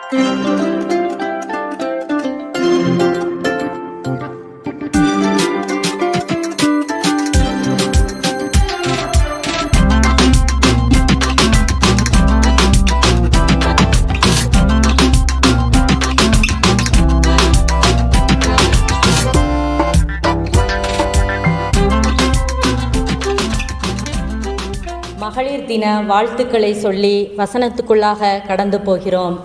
மகளிர் தின வாழ்த்துக்களை சொல்லி வசனத்துக்குள்ளாக கடந்து போகிறோம்.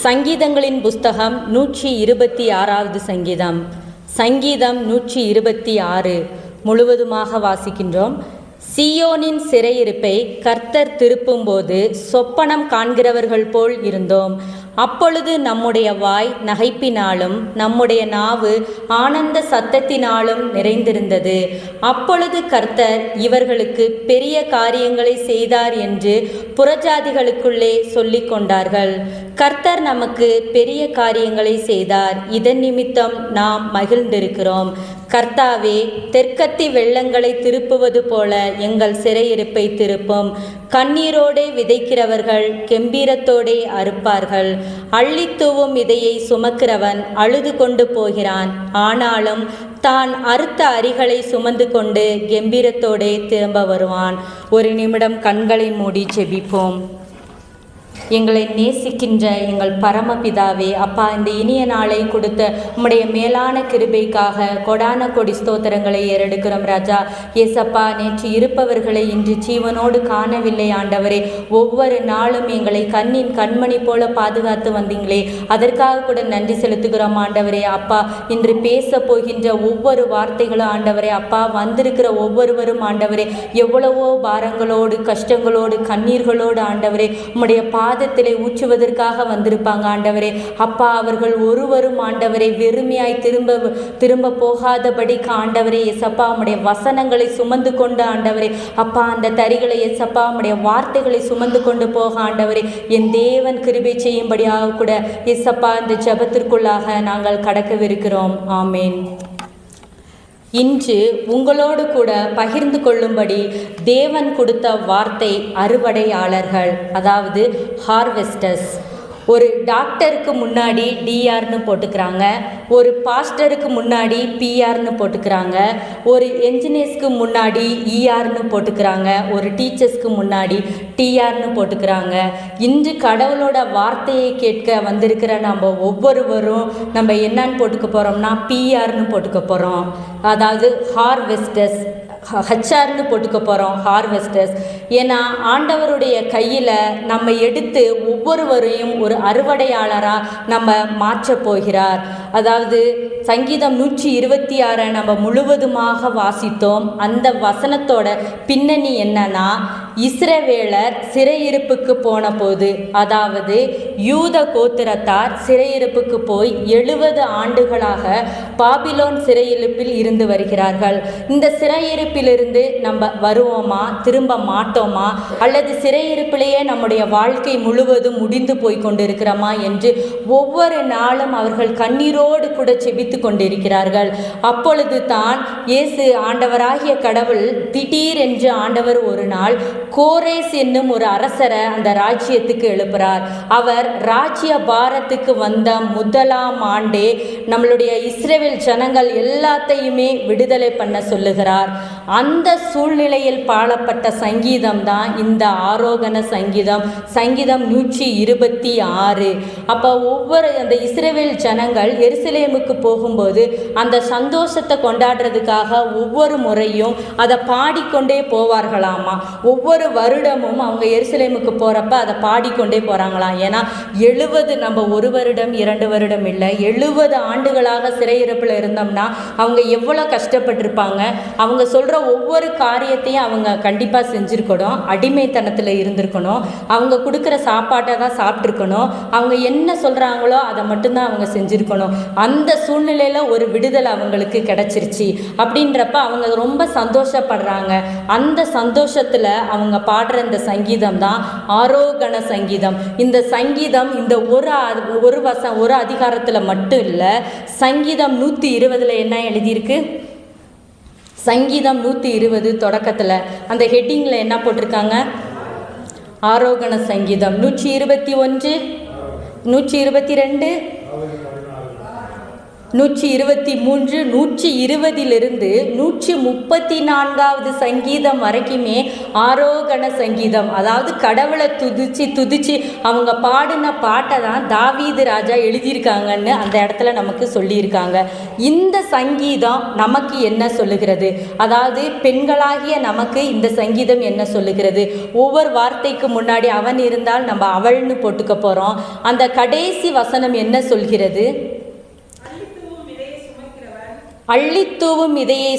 சங்கீதங்களின் புஸ்தகம் 126வது சங்கீதம். சங்கீதம் 126 முழுவதுமாக வாசிக்கின்றோம். சீயோனின் சிறையிருப்பை கர்த்தர் திருப்பும்போது சொப்பனம் காண்கிறவர்கள் போல் இருந்தோம். அப்பொழுது நம்முடைய வாய் நகைப்பினாலும் நம்முடைய நாவு ஆனந்த சத்தத்தினாலும் நிறைந்திருந்தது. அப்பொழுது கர்த்தர் இவர்களுக்கு பெரிய காரியங்களை செய்தார் என்று புறஜாதிகளுக்குள்ளே சொல்லிக் கொண்டார்கள். கர்த்தர் நமக்கு பெரிய காரியங்களை செய்தார், இதன் நிமித்தம் நாம் மகிழ்ந்திருக்கிறோம். கர்த்தாவே, தெற்கத்தி வெள்ளங்களை திருப்புவது போல எங்கள் சிறையிருப்பை திருப்பும். கண்ணீரோடே விதைக்கிறவர்கள் கெம்பீரத்தோடே அறுப்பார்கள். அள்ளித்தூவும் விதையை சுமக்கிறவன் அழுது கொண்டு போகிறான், ஆனாலும் தான் அறுத்த அரிகளை சுமந்து கொண்டு கெம்பீரத்தோடே திரும்ப வருவான். ஒரு நிமிடம் கண்களை மூடி ஜெபிப்போம். எங்களை நேசிக்கின்ற எங்கள் பரமபிதாவே, அப்பா, இந்த இனிய நாளை கொடுத்த உம்முடைய மேலான கிருபைக்காக கொடான கொடி ஸ்தோத்திரங்களை ஏறெடுக்கிறோம் ராஜா. ஏசப்பா, நேற்று இருப்பவர்களை இன்று ஜீவனோடு காணவில்லை ஆண்டவரே. ஒவ்வொரு நாளும் எங்களை கண்ணின் கண்மணி போல பாதுகாத்து வந்தீங்களே, அதற்காக கூட நன்றி செலுத்துகிறோம் ஆண்டவரே. அப்பா, இன்று பேச போகின்ற ஒவ்வொரு வார்த்தைகளும் ஆண்டவரே, அப்பா, வந்திருக்கிற ஒவ்வொருவரும் ஆண்டவரே எவ்வளவோ பாரங்களோடு கஷ்டங்களோடு கண்ணீர்களோடு ஆண்டவரே உம்முடைய பாதத்திலே ஊற்றுவதற்காக வந்திருப்பாங்க ஆண்டவரே. அப்பா, அவர்கள் ஒருவரும் ஆண்டவரே வெறுமையாய் திரும்ப போகாதபடிக்கு ஆண்டவரே எசப்பா உம்முடைய வசனங்களை சுமந்து கொண்டு ஆண்டவரே, அப்பா, அந்த தரிகளை எசப்பா உம்முடைய வார்த்தைகளை சுமந்து கொண்டு போக ஆண்டவரே என் தேவன் கிருபை செய்யும்படியாக கூட எசப்பா இந்த ஜெபத்திற்குள்ளாக நாங்கள் கடக்கவிருக்கிறோம். ஆமேன். இன்று உங்களோடு கூட பகிர்ந்து கொள்ளும்படி தேவன் கொடுத்த வார்த்தை அறுவடையாளர்கள், அதாவது ஹார்வெஸ்டர்ஸ். ஒரு டாக்டருக்கு முன்னாடி டிஆர்னு போட்டுக்கிறாங்க, ஒரு பாஸ்டருக்கு முன்னாடி பிஆர்னு போட்டுக்கிறாங்க, ஒரு என்ஜினியர்ஸ்க்கு முன்னாடி இஆர்னு போட்டுக்கிறாங்க, ஒரு டீச்சர்ஸ்க்கு முன்னாடி டிஆர்னு போட்டுக்கிறாங்க. இன்று கடவுளோட வார்த்தையை கேட்க வந்திருக்கிற நம்ம ஒவ்வொருவரும் நம்ம என்னன்னு போட்டுக்க போகிறோம்னா பிஆர்னு போட்டுக்க போகிறோம், அதாவது ஹார்வெஸ்டர்ஸ். ஹச்ஆர்னு போட்டுக்க போகிறோம், ஹார்வெஸ்டர்ஸ். ஏன்னா ஆண்டவருடைய கையில் நம்ம எடுத்து ஒவ்வொருவரையும் ஒரு அறுவடையாளராக நம்ம மாற்ற போகிறார். அதாவது சங்கீதம் 126 நம்ம முழுவதுமாக வாசித்தோம். அந்த வசனத்தோட பின்னணி என்னன்னா, இஸ்ரவேலர் சிறையிருப்புக்கு போன போது, அதாவது யூத கோத்திரத்தார் சிறையிருப்புக்கு போய் 70 ஆண்டுகளாக பாபிலோன் சிறையிருப்பில் இருந்து வருகிறார்கள். இந்த சிறையிருப்பிலிருந்து நம்ம வருவோமா, திரும்ப மாட்டோமா, அல்லது சிறையிருப்பிலேயே நம்முடைய வாழ்க்கை முழுவதும் முடிந்து போய் கொண்டிருக்கிறோமா என்று ஒவ்வொரு நாளும் அவர்கள் கண்ணீரோடு கூட செபித்து கொண்டிருக்கிறார்கள். அப்பொழுது தான் இயேசு ஆண்டவராகிய கடவுள் திடீரென்று ஆண்டவர் ஒரு நாள் கோரேஸ் என்னும் ஒரு அரசரை அந்த ராஜ்யத்துக்கு எழுப்புறார். அவர் ராஜ்ய பாரத்துக்கு வந்த முதலாம் ஆண்டே நம்மளுடைய இஸ்ரவேல் ஜனங்கள் எல்லாத்தையுமே விடுதலை பண்ண சொல்லுகிறார். அந்த சூழ்நிலையில் பாடப்பட்ட சங்கீதம் தான் இந்த ஆரோகண சங்கீதம், சங்கீதம் 126. அப்போ ஒவ்வொரு அந்த இஸ்ரவேல் ஜனங்கள் எருசலேமுக்கு போகும்போது அந்த சந்தோஷத்தை கொண்டாடுறதுக்காக ஒவ்வொரு முறையும் அதை பாடிக்கொண்டே போவார்களாமா. ஒவ்வொரு வருடமும் அவங்க எருசலேமுக்கு போகிறப்ப அதை பாடிக்கொண்டே போகிறாங்களாம். ஏன்னா 70, நம்ம ஒரு வருடம் 2 வருடம் இல்லை, 70 ஆண்டுகளாக சிறையிருப்பில் இருந்தோம்னா அவங்க எவ்வளோ கஷ்டப்பட்டிருப்பாங்க. அவங்க சொல்கிற ஒவ்வொரு காரியத்தையும் அவங்க கண்டிப்பாக செஞ்சுருக்கணும், அடிமைத்தனத்தில் இருந்திருக்கணும், அவங்க கொடுக்குற சாப்பாட்டை தான் சாப்பிட்ருக்கணும், அவங்க என்ன சொல்கிறாங்களோ அதை மட்டும்தான் அவங்க செஞ்சுருக்கணும். அந்த சூழ்நிலையில் ஒரு விடுதலை அவங்களுக்கு கிடச்சிருச்சு. அப்படின்றப்ப அவங்க ரொம்ப சந்தோஷப்படுறாங்க. அந்த சந்தோஷத்தில் அவங்க பாடுற இந்த சங்கீதம் தான் ஆரோகண சங்கீதம். இந்த சங்கீதம் இந்த ஒரு அதிகாரத்தில் மட்டும் இல்லை, சங்கீதம் 120 என்ன எழுதியிருக்கு? சங்கீதம் 120 தொடக்கத்தில் அந்த ஹெட்டிங்கில் என்ன போட்டிருக்காங்க? ஆரோகண சங்கீதம். 121 122, 123, 120 134வது சங்கீதம் வரைக்குமே ஆரோகண சங்கீதம். அதாவது கடவுளை துதிச்சு அவங்க பாடின பாட்டை தான் தாவீது ராஜா எழுதியிருக்காங்கன்னு அந்த இடத்துல நமக்கு சொல்லியிருக்காங்க. இந்த சங்கீதம் நமக்கு என்ன சொல்லுகிறது? அதாவது பெண்களாகிய நமக்கு இந்த சங்கீதம் என்ன சொல்லுகிறது? ஒவ்வொரு வார்த்தைக்கு முன்னாடி அவன் இருந்தால் நம்ம அவள்னு போட்டுக்க போகிறோம். அந்த கடைசி வசனம் என்ன சொல்கிறது? அள்ளித்தூவும் இதையை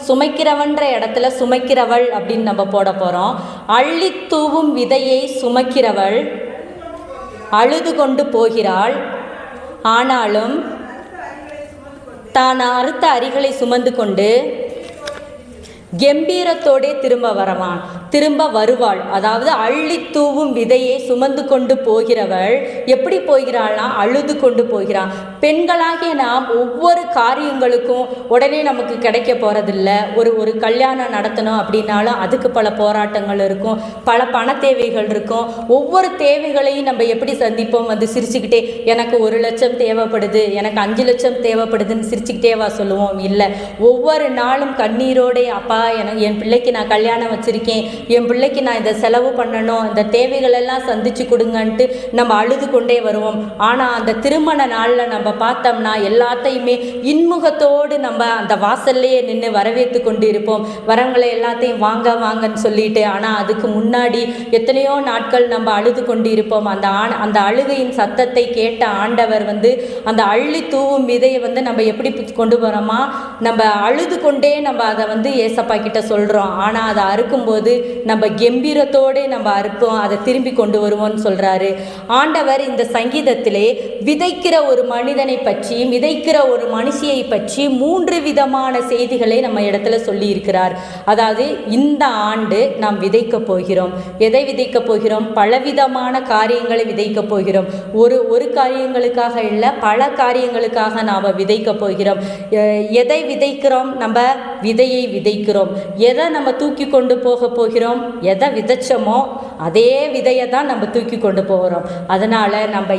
சுமைக்கிறவன்ற இடத்துல சுமைக்கிறவள் அப்படின்னு நம்ம போட போகிறோம். அள்ளித்தூவும் விதையை சுமக்கிறவள் அழுது கொண்டு போகிறாள், ஆனாலும் தான் அறுத்த அரிகளை சுமந்து கொண்டு கம்பீரத்தோடே திரும்ப வருவாள். அதாவது அள்ளி தூவும் விதையை சுமந்து கொண்டு போகிறவள் எப்படி போகிறாள்னா அழுது கொண்டு போகிறாள். பெண்களாகிய நாம் ஒவ்வொரு காரியங்களுக்கும் உடனே நமக்கு கிடைக்க போகிறதில்ல. ஒரு கல்யாணம் நடத்தணும் அப்படின்னாலும் அதுக்கு பல போராட்டங்கள் இருக்கும், பல பண தேவைகள் இருக்கும். ஒவ்வொரு தேவைகளையும் நம்ம எப்படி சந்திப்போம்? வந்து சிரிச்சுக்கிட்டே எனக்கு 1 லட்சம் தேவைப்படுது, எனக்கு 5 லட்சம் தேவைப்படுதுன்னு சிரிச்சுக்கிட்டேவா சொல்லுவோம்? இல்லை, ஒவ்வொரு நாளும் கண்ணீரோடே அப்பா என் பிள்ளைக்கு நான் கல்யாணம் வச்சுருக்கேன், என் பிள்ளைக்கு நான் இதை செலவு பண்ணணும், இந்த தேவைகளெல்லாம் சந்திச்சு கொடுங்கன்ட்டு நம்ம அழுது கொண்டே வருவோம். ஆனால் அந்த திருமண நாளில் நம்ம பார்த்தோம்னா எல்லாத்தையுமே இன்முகத்தோடு நம்ம அந்த வாசல்லையே நின்று வரவேற்று கொண்டு இருப்போம். வரவங்களை எல்லாத்தையும் வாங்கன்னு சொல்லிட்டு. ஆனால் அதுக்கு முன்னாடி எத்தனையோ நாட்கள் நம்ம அழுது கொண்டு இருப்போம். அந்த அழுகையின் சத்தத்தை கேட்ட ஆண்டவர் வந்து அந்த அள்ளி தூவும் விதையை வந்து நம்ம எப்படி கொண்டு போகிறோமா, நம்ம அழுது கொண்டே நம்ம அதை வந்து ஏசப்பா கிட்ட சொல்கிறோம். ஆனால் அதை அறுக்கும்போது நம்ம கம்பீரத்தோடு நம்ம அறுப்போம், அதை திரும்பி கொண்டு வருவோம்னு சொல்கிறாரு ஆண்டவர். இந்த சங்கீதத்திலே விதைக்கிற ஒரு மனிதனை பற்றி, விதைக்கிற ஒரு மனுஷியை பற்றி 3 விதமான செய்திகளை நம்ம இடத்துல சொல்லி இருக்கிறார். அதாவது இந்த ஆண்டு நாம் விதைக்க போகிறோம். எதை விதைக்க போகிறோம்? பலவிதமான காரியங்களை விதைக்க போகிறோம். ஒரு காரியங்களுக்காக இல்லை, பல காரியங்களுக்காக நாம் விதைக்க போகிறோம். எதை விதைக்கிறோம்? நம்ம விதையை விதைக்கிறோம். எதை நம்ம தூக்கி கொண்டு போகிறோம்? எதை விதைச்சோமோ அதே விதையை தான் நம்ம தூக்கி கொண்டு போகிறோம். அதனால் நம்ம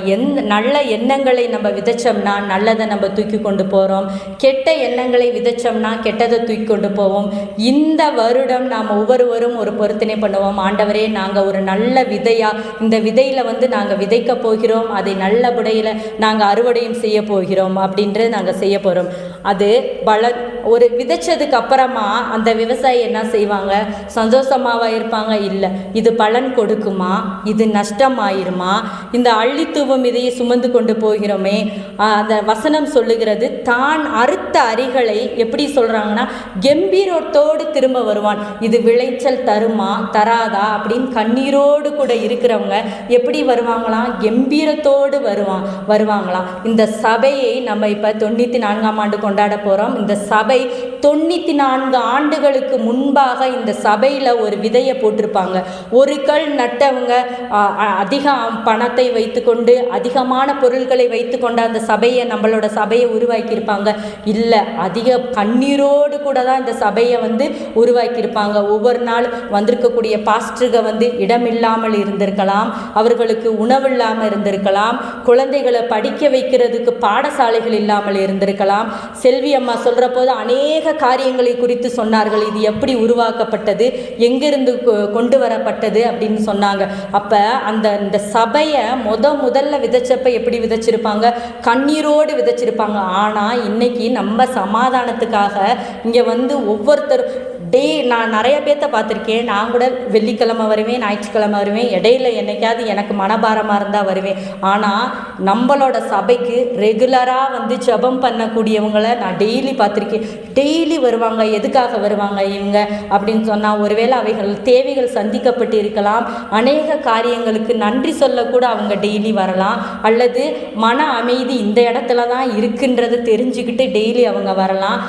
நல்ல எண்ணங்களை நம்ம விதைச்சோம்னா நல்லதை நம்ம தூக்கி கொண்டு போகிறோம். கெட்ட எண்ணங்களை விதைச்சோம்னா கெட்டதை தூக்கி கொண்டு போவோம். இந்த வருடம் நாம் ஒவ்வொருவரும் ஒரு பொருத்தனை பண்ணுவோம். ஆண்டவரே, நாங்கள் ஒரு நல்ல விதையாக இந்த விதையில் வந்து நாங்கள் விதைக்க போகிறோம், அதை நல்லபடியில் நாங்கள் அறுவடையும் செய்ய போகிறோம் அப்படின்றது நாங்கள் செய்ய போகிறோம். அது ஒரு விதைச்சதுக்கு அப்புறமா அந்த விவசாயி என்ன செய்வாங்க? சந்தோஷமாவா இருப்பாங்க? இல்லை. இது பலன் கொடுக்குமா? இது நஷ்டமாயிருமா? இந்த அள்ளித்தூவும் இதையை சுமந்து கொண்டு போகிறோமே, அந்த வசனம் சொல்லுகிறது, தான் அறுத்த அரிகளை எப்படி சொல்கிறாங்கன்னா கம்பீரத்தோடு திரும்ப வருவான். இது விளைச்சல் தருமா தராதா அப்படின்னு கண்ணீரோடு கூட இருக்கிறவங்க எப்படி வருவாங்களாம்? கம்பீரத்தோடு வருவாங்களாம். இந்த சபையை நம்ம இப்போ 94ஆம் ஆண்டு கொண்டாட போகிறோம். இந்த சபை 94 ஆண்டுகளுக்கு முன்பாக இந்த சபையில் ஒரு விதையை போட்டிருப்பாங்க. ஒரு கல் நட்டவங்க அதிக பணத்தை வைத்துக்கொண்டு அதிகமான பொருட்களை வைத்துக்கொண்டு அந்த நம்மளோட சபையை உருவாக்கியிருப்பாங்க. இல்லை, அதிக கண்ணீரோடு கூட தான் இந்த சபையை வந்து உருவாக்கியிருப்பாங்க. ஒவ்வொரு நாள் வந்திருக்கக்கூடிய பாஸ்டருங்க வந்து இடமில்லாமல் இருந்திருக்கலாம், அவர்களுக்கு உணவு இல்லாமல் இருந்திருக்கலாம், குழந்தைகளை படிக்க வைக்கிறதுக்கு பாடசாலைகள் இல்லாமல் இருந்திருக்கலாம். செல்வி அம்மா சொல்கிற போது அநேக காரியங்களை குறித்து சொன்னார்கள். இது எப்படி உருவாக்கப்பட்டது, எங்கிருந்து கொண்டு வரப்பட்டது அப்படின்னு சொன்னாங்க. அப்போ இந்த சபையை முதல்ல விதைச்சப்ப எப்படி விதைச்சிருப்பாங்க? கண்ணீரோடு விதைச்சிருப்பாங்க. ஆனால் இன்னைக்கு நம்ம சமாதானத்துக்காக இங்கே வந்து ஒவ்வொருத்தரும் நான் நிறைய பேர்த்த பார்த்துருக்கேன். நான் கூட வெள்ளிக்கிழமை வருவேன், ஞாயிற்றுக்கிழமை வருவேன், இடையில என்னைக்காவது எனக்கு மனபாரமாக இருந்தால் வருவேன். ஆனால் நம்மளோட சபைக்கு ரெகுலராக வந்து ஜெபம் பண்ணக்கூடியவங்களை நான் டெய்லி பார்த்துருக்கேன். டெய்லி வருவாங்க. எதுக்காக வருவாங்க இவங்க அப்படின்னு சொன்னால், ஒருவேளை அவைகள் தேவைகள் சந்திக்கப்பட்டு இருக்கலாம், அநேக காரியங்களுக்கு நன்றி சொல்லக்கூட அவங்க டெய்லி வரலாம், அல்லது மன அமைதி இந்த இடத்துல தான் இருக்குன்றதை தெரிஞ்சுக்கிட்டு டெய்லி அவங்க வரலாம்.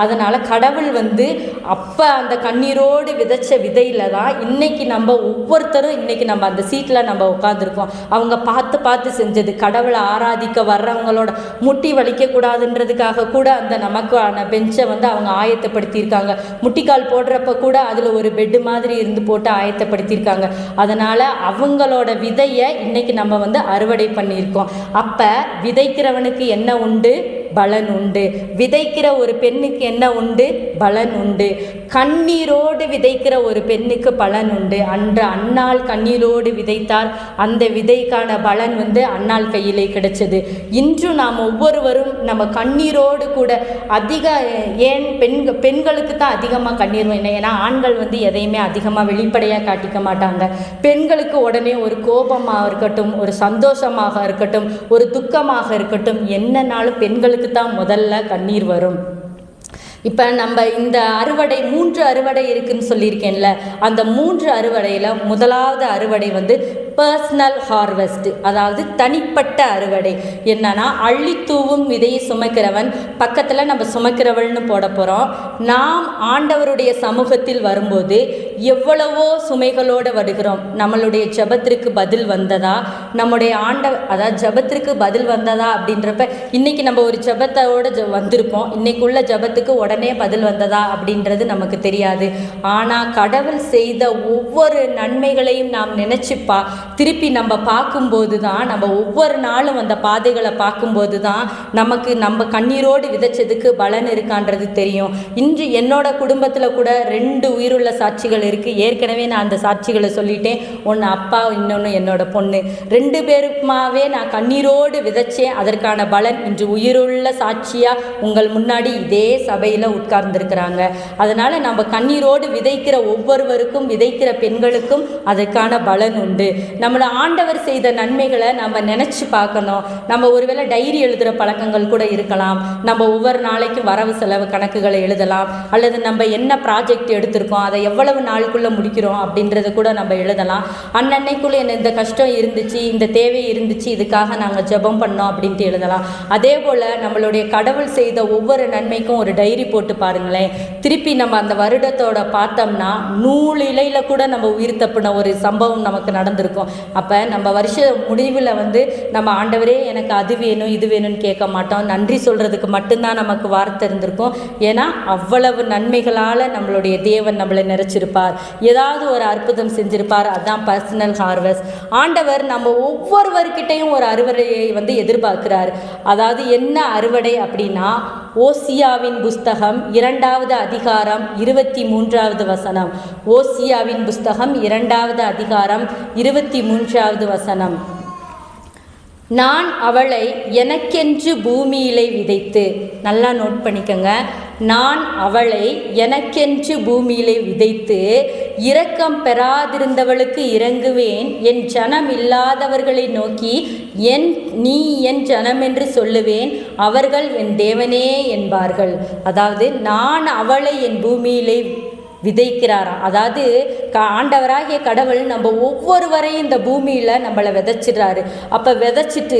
அதனால் கடவுள் வந்து அப்போ அந்த கண்ணீரோடு விதைச்ச விதையில் தான் இன்றைக்கி நம்ம ஒவ்வொருத்தரும் இன்றைக்கி நம்ம அந்த சீட்டில் நம்ம உட்காந்துருக்கோம். அவங்க பார்த்து செஞ்சது. கடவுளை ஆராதிக்க வர்றவங்களோட முட்டி வலிக்கக்கூடாதுன்றதுக்காக கூட அந்த நமக்கான பெஞ்சை வந்து அவங்க ஆயத்தப்படுத்தியிருக்காங்க. முட்டிக்கால் போடுறப்ப கூட அதில் ஒரு பெட்டு மாதிரி இருந்து போட்டு ஆயத்தப்படுத்தியிருக்காங்க. அதனால் அவங்களோட விதையை இன்றைக்கி நம்ம வந்து அறுவடை பண்ணியிருக்கோம். அப்போ விதைக்கிறவனுக்கு என்ன உண்டு? பலன் உண்டு. விதைக்கிற ஒரு பெண்ணுக்கு என்ன உண்டு? பலன் உண்டு. கண்ணீரோடு விதைக்கிற ஒரு பெண்ணுக்கு பலன் உண்டு. அன்று அன்னாள் கண்ணீரோடு விதைத்தால் அந்த விதைக்கான பலன் வந்து அன்னாள் கையிலே கிடைச்சது. இன்று நாம் ஒவ்வொருவரும் நம்ம கண்ணீரோடு கூட ஏன் பெண்களுக்கு தான் அதிகமாக கண்ணீர் வேணும். ஏன்னா ஆண்கள் வந்து எதையுமே அதிகமாக வெளிப்படையாக காட்டிக்க மாட்டாங்க. பெண்களுக்கு உடனே ஒரு கோபமாக இருக்கட்டும், ஒரு சந்தோஷமாக இருக்கட்டும், ஒரு துக்கமாக இருக்கட்டும், என்னன்னாலும் பெண்களுக்கு தான் முதல்ல கண்ணீர் வரும். இப்போ நம்ம இந்த அறுவடை 3 அறுவடை இருக்குன்னு சொல்லியிருக்கேன்ல, அந்த 3 அறுவடையில் முதலாவது அறுவடை வந்து பர்சனல் ஹார்வெஸ்ட், அதாவது தனிப்பட்ட அறுவடை. என்னன்னா அள்ளித்தூவும் விதையை சுமக்கிறவன் பக்கத்தில் நம்ம சுமக்கிறவள்னு போட போகிறோம். நாம் ஆண்டவருடைய சமூகத்தில் வரும்போது எவ்வளவோ சுமைகளோடு வருகிறோம். நம்மளுடைய ஜபத்திற்கு பதில் வந்ததா? நம்முடைய அதாவது ஜபத்திற்கு பதில் வந்ததா அப்படின்றப்ப இன்றைக்கி நம்ம ஒரு ஜபத்தோடு வந்திருப்போம். இன்றைக்குள்ள ஜபத்துக்கு உடனே பதில் வந்ததா அப்படின்றது நமக்கு தெரியாது. ஆனால் கடவுள் செய்த ஒவ்வொரு நன்மைகளையும் நாம் நினச்சிப்பா திருப்பி நம்ம பார்க்கும்போது தான், நம்ம ஒவ்வொரு நாளும் அந்த பாதைகளை பார்க்கும்போது தான் நமக்கு நம்ம கண்ணீரோடு விதைச்சதுக்கு பலன் இருக்கான்றது தெரியும். இன்று என்னோட குடும்பத்தில் கூட 2 உயிருள்ள சாட்சிகள் இருக்குது. ஏற்கனவே நான் அந்த சாட்சிகளை சொல்லிட்டேன். ஒன்று அப்பா, இன்னொன்று என்னோட பொண்ணு. 2 பேருக்குமாவே நான் கண்ணீரோடு விதைச்சேன். அதற்கான பலன் இன்று உயிருள்ள சாட்சியாக உங்கள் முன்னாடி இதே சபையில் உட்கார்ந்துருக்கிறாங்க. அதனால் நம்ம கண்ணீரோடு விதைக்கிற ஒவ்வொருவருக்கும், விதைக்கிற பெண்களுக்கும் அதற்கான பலன் உண்டு. நம்மளை ஆண்டவர் செய்த நன்மைகளை நம்ம நினச்சி பார்க்கணும். நம்ம ஒருவேளை டைரி எழுதுகிற பழக்கங்கள் கூட இருக்கலாம். நம்ம ஒவ்வொரு நாளைக்கும் வரவு செலவு கணக்குகளை எழுதலாம். அல்லது நம்ம என்ன ப்ராஜெக்ட் எடுத்திருக்கோம், அதை எவ்வளவு நாளுக்குள்ளே முடிக்கிறோம் அப்படின்றத கூட நம்ம எழுதலாம். அன்னன்னைக்குள்ளே என்ன இந்த கஷ்டம் இருந்துச்சு, இந்த தேவை இருந்துச்சு, இதுக்காக நாங்கள் ஜெபம் பண்ணோம் அப்படின்ட்டு எழுதலாம். அதே போல் நம்மளுடைய கடவுள் செய்த ஒவ்வொரு நன்மைக்கும் ஒரு டைரி போட்டு பாருங்களேன். திருப்பி நம்ம அந்த வருடத்தோட பார்த்தோம்னா 100 இலையில் கூட நம்ம உயிர் தப்பின ஒரு சம்பவம் நமக்கு நடந்திருக்கும். அப்போ நம்ம வருஷ முடிவில் வந்து நம்ம ஆண்டவரே எனக்கு அது வேணும் இது வேணும்னு கேட்க மாட்டோம். நன்றி சொல்கிறதுக்கு மட்டும்தான் நமக்கு வார்த்தை இருந்திருக்கும். ஏன்னா அவ்வளவு நன்மைகளால் நம்மளுடைய தேவன் நம்மளை நிறைச்சிருப்பார். ஏதாவது ஒரு அற்புதம் செஞ்சிருப்பார். அதுதான் பர்சனல் ஹார்வெஸ்ட். ஆண்டவர் நம்ம ஒவ்வொருவர்கிட்டையும் ஒரு அறுவடையை வந்து எதிர்பார்க்கிறார். அதாவது என்ன அறுவடை அப்படின்னா, ஓசியாவின் புஸ்தகம் 2வது அதிகாரம் 23வது வசனம். ஓசியாவின் புஸ்தகம் 2வது அதிகாரம் 23வது வசனம். நான் அவளை எனக்கென்று பூமியிலே விதைத்து, நல்லா நோட் பண்ணிக்கங்க, நான் அவளை எனக்கென்று பூமியிலே விதைத்து இரக்கம் பெறாதிருந்தவளுக்கு இறங்குவேன். என் ஜனம் இல்லாதவர்களை நோக்கி நீ என் ஜனம் என்று சொல்லுவேன், அவர்கள் என் தேவனே என்பார்கள். அதாவது நான் அவளை என் பூமியிலே விதைக்கிறாராம். அதாவது ஆண்டவராகிய கடவுள் நம்ம ஒவ்வொருவரையும் இந்த பூமியில் நம்மளை விதைச்சிடுறாரு. அப்போ விதைச்சிட்டு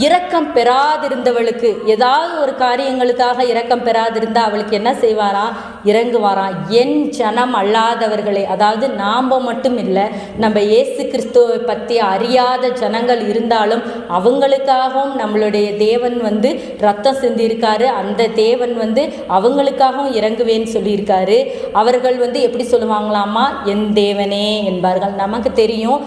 இரக்கம் பெறாதிருந்தவளுக்கு, ஏதாவது ஒரு காரியங்களுக்காக இரக்கம் பெறாதிருந்தால் அவளுக்கு என்ன செய்வாராம்? இறங்குவாராம். என் ஜனம் அல்லாதவர்களே, அதாவது நாம் மட்டும் இல்லை, நம்ம இயேசு கிறிஸ்துவை பற்றி அறியாத ஜனங்கள் இருந்தாலும் அவங்களுக்காகவும் நம்மளுடைய தேவன் வந்து ரத்தம் சிந்தியிருக்காரு. அந்த தேவன் வந்து அவங்களுக்காகவும் இறங்குவேன்னு சொல்லியிருக்காரு. அவர்கள் வந்து எப்படி சொல்லுவாங்களாமா? என் தேவனே என்பார்கள். நமக்கு தெரியும்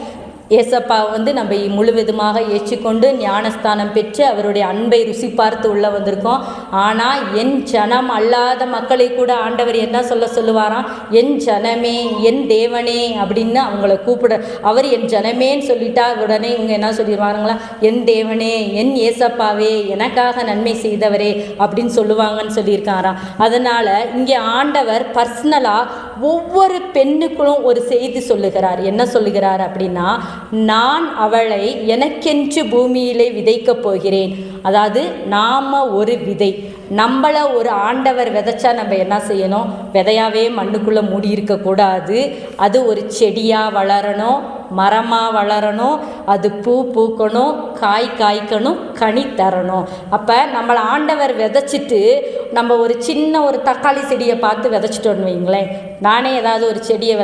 ஏசப்பா வந்து நம்ம முழுவதுமாக ஏற்றுக்கொண்டு ஞானஸ்தானம் பெற்று அவருடைய அன்பை ருசி பார்த்து உள்ள வந்திருக்கோம். ஆனால் என் ஜனம் அல்லாத மக்களை கூட ஆண்டவர் என்ன சொல்லுவாராம்? என் ஜனமே, என் தேவனே அப்படின்னு அவங்கள கூப்பிட. அவர் என் ஜனமேன்னு சொல்லிட்டா உடனே இவங்க என்ன சொல்லிடுவாங்களா? என் தேவனே, என் ஏசப்பாவே, எனக்காக நன்மை செய்தவரே அப்படின்னு சொல்லுவாங்கன்னு சொல்லியிருக்காராம். அதனால் இங்கே ஆண்டவர் பர்சனலாக ஒவ்வொரு பெண்ணுக்குள்ளும் ஒரு செய்தி சொல்லுகிறார். என்ன சொல்லுகிறார் அப்படின்னா, நான் அவளை எனக்கென்று பூமியிலே விதைக்கப் போகிறேன். அதாவது நாம் ஒரு விதை, நம்மளை ஒரு ஆண்டவர் விதைச்சா நம்ம என்ன செய்யணும்? விதையாவே மண்ணுக்குள்ளே மூடி இருக்கக்கூடாது. அது ஒரு செடியாக வளரணும், மரமாக வளரணும், அது பூ பூக்கணும், காய் காய்க்கணும், கனி தரணும். அப்போ நம்மளை ஆண்டவர் விதைச்சிட்டு நம்ம ஒரு சின்ன ஒரு தக்காளி செடியை பார்த்து விதைச்சிட்டோன்னு வைங்களேன். நானே ஏதாவது ஒரு செடியை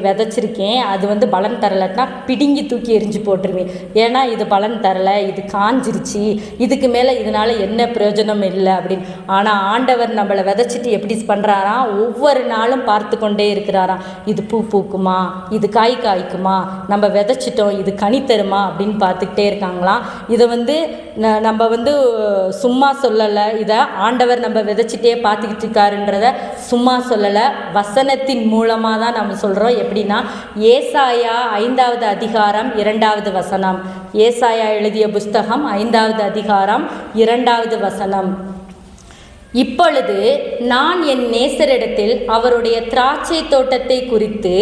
விதைச்சிருக்கேன், அது வந்து பலன் தரலைன்னா பிடுங்கி தூக்கி எரிஞ்சு போட்டுருவேன். ஏன்னா இது பலன் தரலை, இது காஞ்சிருச்சு, இதுக்கு மேலே இதனால் என்ன பிரயோஜனம் இல்லை அப்படின்னு. ஆனால் ஆண்டவர் நம்மளை விதைச்சிட்டு எப்படி பண்ணுறாராம், ஒவ்வொரு நாளும் பார்த்து கொண்டே இருக்கிறாராம். இது பூ பூக்குமா, இது காய் காய்க்குமா, நம்ம விதைச்சிட்டோம், இது கனி தருமா அப்படின்னு பார்த்துக்கிட்டே இருக்காங்களாம். இதை வந்து நம்ம வந்து சும்மா சொல்லலை, இதை ஆண்டவர் நம்ம விதைச்சிட்டே பார்த்துக்கிட்டு இருக்காருன்றத சும்மா சொல்லலை, வசனத்தின் மூலமாக தான் நம்ம சொல்கிறோம். எப்படின்னா ஏசாயா 5வது அதிகாரம் 2வது வசனம். ஏசாயா எழுதிய புஸ்தகம் 5வது அதிகாரம் 2வது வசனம். இப்பொழுது நான் என் நேசரிடத்தில் அவருடைய திராட்சை தோட்டத்தை குறித்து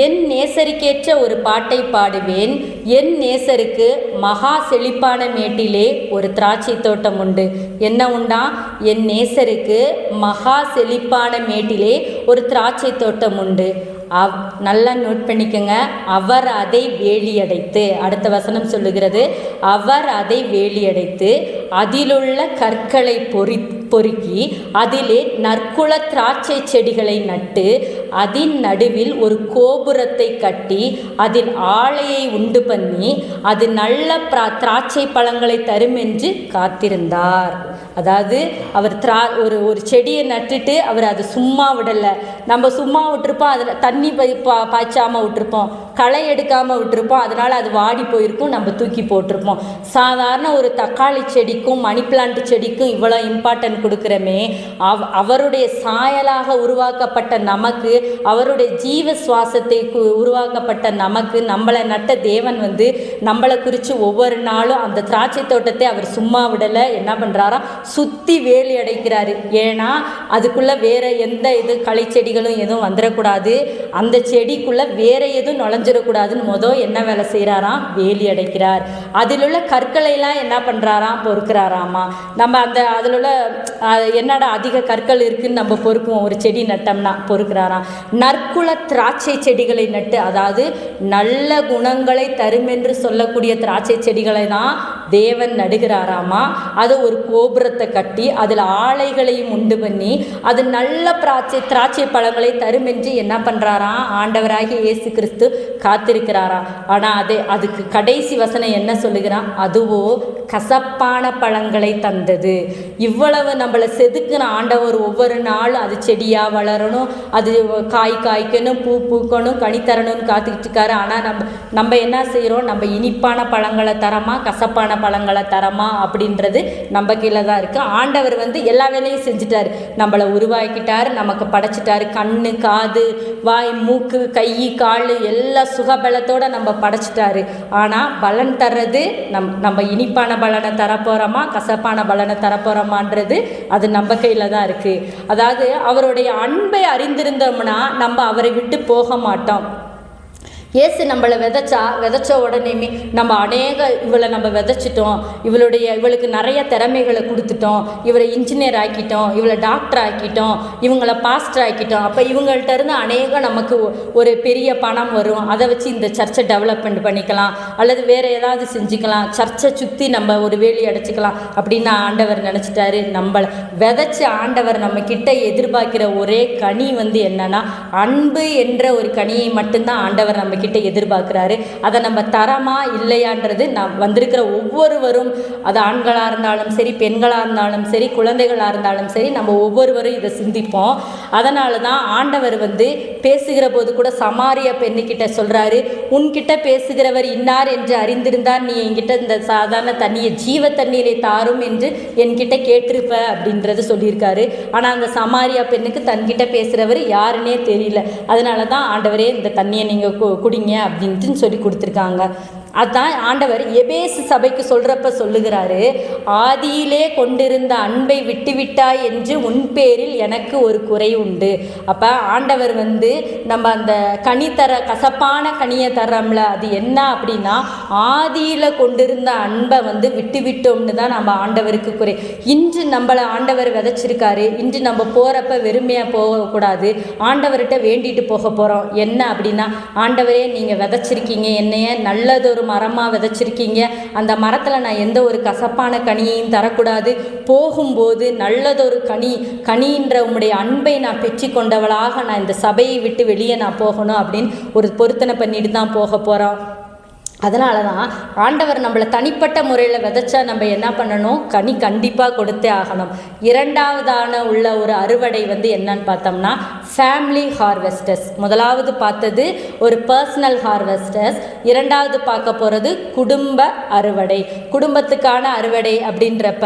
என் நேசருக்கேற்ற ஒரு பாட்டை பாடுவேன். என் நேசருக்கு மகா செழிப்பான மேட்டிலே ஒரு திராட்சை தோட்டம் உண்டு. என்ன உண்டா? என் நேசருக்கு மகா செழிப்பான மேட்டிலே ஒரு திராட்சை தோட்டம் உண்டு. நல்லா நோட் பண்ணிக்கோங்க. அவர் அதை வேலியடைத்து, அடுத்த வசனம் சொல்லுகிறது, அவர் அதை வேலியடைத்து அதிலுள்ள கற்களை பொறுக்கி அதிலே நற்குல திராட்சை செடிகளை நட்டு அதன் நடுவில் ஒரு கோபுரத்தை கட்டி அதில் ஆலையை உண்டு பண்ணி அது நல்ல திராட்சை பழங்களை தரும் என்று காத்திருந்தார். அதாவது அவர் ஒரு செடியை நட்டுட்டு அவர் அதை சும்மா விடலை. நம்ம சும்மா விட்டுருப்போம், அதில் தண்ணி பாய்ச்சாமல் விட்டுருப்போம், களை எடுக்காமல் விட்டுருப்போம், அதனால் அது வாடி போயிருக்கும், நம்ம தூக்கி போட்டிருப்போம். சாதாரண ஒரு தக்காளி செடிக்கும் மணி பிளான்ட் செடிக்கும் இவ்வளோ இம்பார்ட்டன்ட் கொடுக்குறமே, அவருடைய சாயலாக உருவாக்கப்பட்ட நமக்கு, அவருடைய ஜீவ சுவாசத்தை உருவாக்கப்பட்ட நமக்கு, நம்மளை நட்ட தேவன் வந்து நம்மளை குறித்து ஒவ்வொரு நாளும் அந்த திராட்சை தோட்டத்தை அவர் சும்மா விடலை. என்ன பண்ணுறாரா, சுற்றி வேலி அடைக்கிறாரு. ஏன்னா அதுக்குள்ளே வேற எந்த களை செடிகளும் எதுவும் வந்துடக்கூடாது, அந்த செடிக்குள்ளே வேற எதுவும் நுழைஞ்சிடக்கூடாதுன்னு என்ன வேலை செய்கிறாராம், வேலி அடைக்கிறார். அதில் உள்ள கற்களையெல்லாம் என்ன பண்ணுறாராம், பொறுக்கிறாராமா. நம்ம அதில் உள்ள என்னடா அதிக கற்கள் இருக்குதுன்னு நம்ம பொறுக்குவோம், ஒரு செடி நட்டோம்னா பொறுக்கிறாராம். நற்குல திராட்சை செடிகளை நட்டு, அதாவது நல்ல குணங்களை தரும் என்று சொல்லக்கூடிய திராட்சை செடிகளை தான் தேவன் நடுகிறாராமா. அது ஒரு கோபுரத்தை கட்டி அதில் ஆலைகளையும் உண்டு பண்ணி அது நல்ல திராட்சை பழங்களை தரும் என்று என்ன பண்ணுறாராம், ஆண்டவராகிய இயேசு கிறிஸ்து காத்திருக்கிறாராம். ஆனால் அதுக்கு கடைசி வசனம் என்ன சொல்லுகிறான், அதுவோ கசப்பான பழங்களை தந்தது. இவ்வளவு நம்மளை செதுக்கின ஆண்டவர் ஒவ்வொரு நாளும் அது செடியாக வளரணும், அது காய்க்கணும், பூ பூக்கணும், கனி தரணும்னு காத்துக்கிட்டு இருக்காரு. ஆனால் நம்ம என்ன செய்கிறோம், நம்ம இனிப்பான பழங்களை தரமா கசப்பான பழங்களை தரமா அப்படின்றது நம்ம கீழே தான் இருக்குது. ஆண்டவர் வந்து எல்லா வேலையும் செஞ்சுட்டாரு, நம்மளை உருவாக்கிட்டார், நமக்கு படைச்சிட்டாரு, கண்ணு காது வாய் மூக்கு கை கால் எல்லா சுகபலத்தோடு நம்ம படைச்சிட்டாரு. ஆனால் பலன் தர்றது நம்ம இனிப்பான பலனை தரப்போகிறோமா கசப்பான பலனை தரப்போகிறோமான்றது அது நம்ம கையில் தான் இருக்குது. அதாவது அவருடைய அன்பை அறிந்திருந்தோம்னா நம்ம அவரை விட்டு போக மாட்டோம். இயேசு நம்மளை விதைச்ச உடனேமே நம்ம இவளை நம்ம விதைச்சிட்டோம், இவளுக்கு நிறைய திறமைகளை கொடுத்துட்டோம், இவரை இன்ஜினியர் ஆக்கிட்டோம், இவளை டாக்டர் ஆக்கிட்டோம், இவங்களை பாஸ்டர் ஆக்கிட்டோம். அப்போ இவங்கள்ட்ட இருந்து நமக்கு ஒரு பெரிய பணம் வரும், அதை வச்சு இந்த சர்ச்சை டெவலப்மெண்ட் பண்ணிக்கலாம், அல்லது வேறு ஏதாவது செஞ்சுக்கலாம், சர்ச்சை சுற்றி நம்ம ஒரு வேலி அடைச்சிக்கலாம் அப்படின்னு ஆண்டவர் நினச்சிட்டாரு. நம்மளை விதைச்ச ஆண்டவர் நம்ம கிட்ட எதிர்பார்க்கிற ஒரே கனி வந்து என்னன்னா, அன்பு என்ற ஒரு கனியை மட்டும்தான் ஆண்டவர் நம்ம கிட்ட எதிர்பார்க்கிறாரு. அதை நம்ம தரமா இல்லையான்றது வந்திருக்கிற ஒவ்வொருவரும், அது ஆண்களாக இருந்தாலும் சரி, பெண்களாக இருந்தாலும் சரி, குழந்தைகளாக இருந்தாலும் சரி, நம்ம ஒவ்வொருவரும் இதை சிந்திப்போம். அதனால தான் ஆண்டவர் வந்து பேசுகிற போது கூட சமாரிய பெண்ணுக்கிட்ட சொல்கிறாரு, உன்கிட்ட பேசுகிறவர் இன்னார் என்று அறிந்திருந்தார், நீ என்கிட்ட இந்த சாதாரண தண்ணியை ஜீவ தண்ணீரை தாரும் என்று என்கிட்ட கேட்டிருப்ப அப்படின்றது சொல்லியிருக்காரு. ஆனால் அந்த சமாரியா பெண்ணுக்கு தன்கிட்ட பேசுகிறவர் யாருன்னே தெரியல. அதனால தான் ஆண்டவரே இந்த தண்ணியை நீங்கள் குடிங்க அப்படின்ட்டு சொல்லி கொடுத்துருக்காங்க. அதான் ஆண்டவர் எபேசு சபைக்கு சொல்கிறப்ப சொல்லுகிறாரு, ஆதியிலே கொண்டிருந்த அன்பை விட்டுவிட்டாய் என்று உன் பேரில் எனக்கு ஒரு குறை உண்டு. அப்போ ஆண்டவர் வந்து நம்ம அந்த கசப்பான கனியை தர்றோம்ல, அது என்ன அப்படின்னா ஆதியில் கொண்டிருந்த அன்பை வந்து விட்டுவிட்டோம்னு தான் நம்ம ஆண்டவருக்கு குறை. இன்று நம்மளை ஆண்டவர் விதைச்சிருக்காரு, இன்று நம்ம போகிறப்ப வெறுமையாக போகக்கூடாது, ஆண்டவர்கிட்ட வேண்டிட்டு போக போகிறோம். என்ன அப்படின்னா, ஆண்டவரே நீங்கள் விதைச்சிருக்கீங்க, என்னைய நல்லதொரு மரமாக விதைச்சிருக்கீங்க, அந்த மரத்தில் நான் எந்த ஒரு கசப்பான கனியையும் தரக்கூடாது, போகும்போது நல்லதொரு கனின்ற உம்முடைய அன்பை நான் பெற்றி கொண்டவளாக நான் இந்த சபையை விட்டு வெளியே நான் போகணும் அப்படின்னு ஒரு பொருத்தனை பண்ணிட்டு தான் போக போகிறோம். அதனால தான் ஆண்டவர் நம்மளை தனிப்பட்ட முறையில் விதைச்சா நம்ம என்ன பண்ணணும், கனி கண்டிப்பாக கொடுத்தே ஆகணும். இரண்டாவதான உள்ள ஒரு அறுவடை என்னன்னு பார்த்தோம்னா ஃபேமிலி ஹார்வெஸ்டர்ஸ். முதலாவது பார்த்தது ஒரு பர்சனல் ஹார்வெஸ்டர்ஸ், இரண்டாவது பார்க்க போகிறது குடும்ப அறுவடை. குடும்பத்துக்கான அறுவடை அப்படின்றப்ப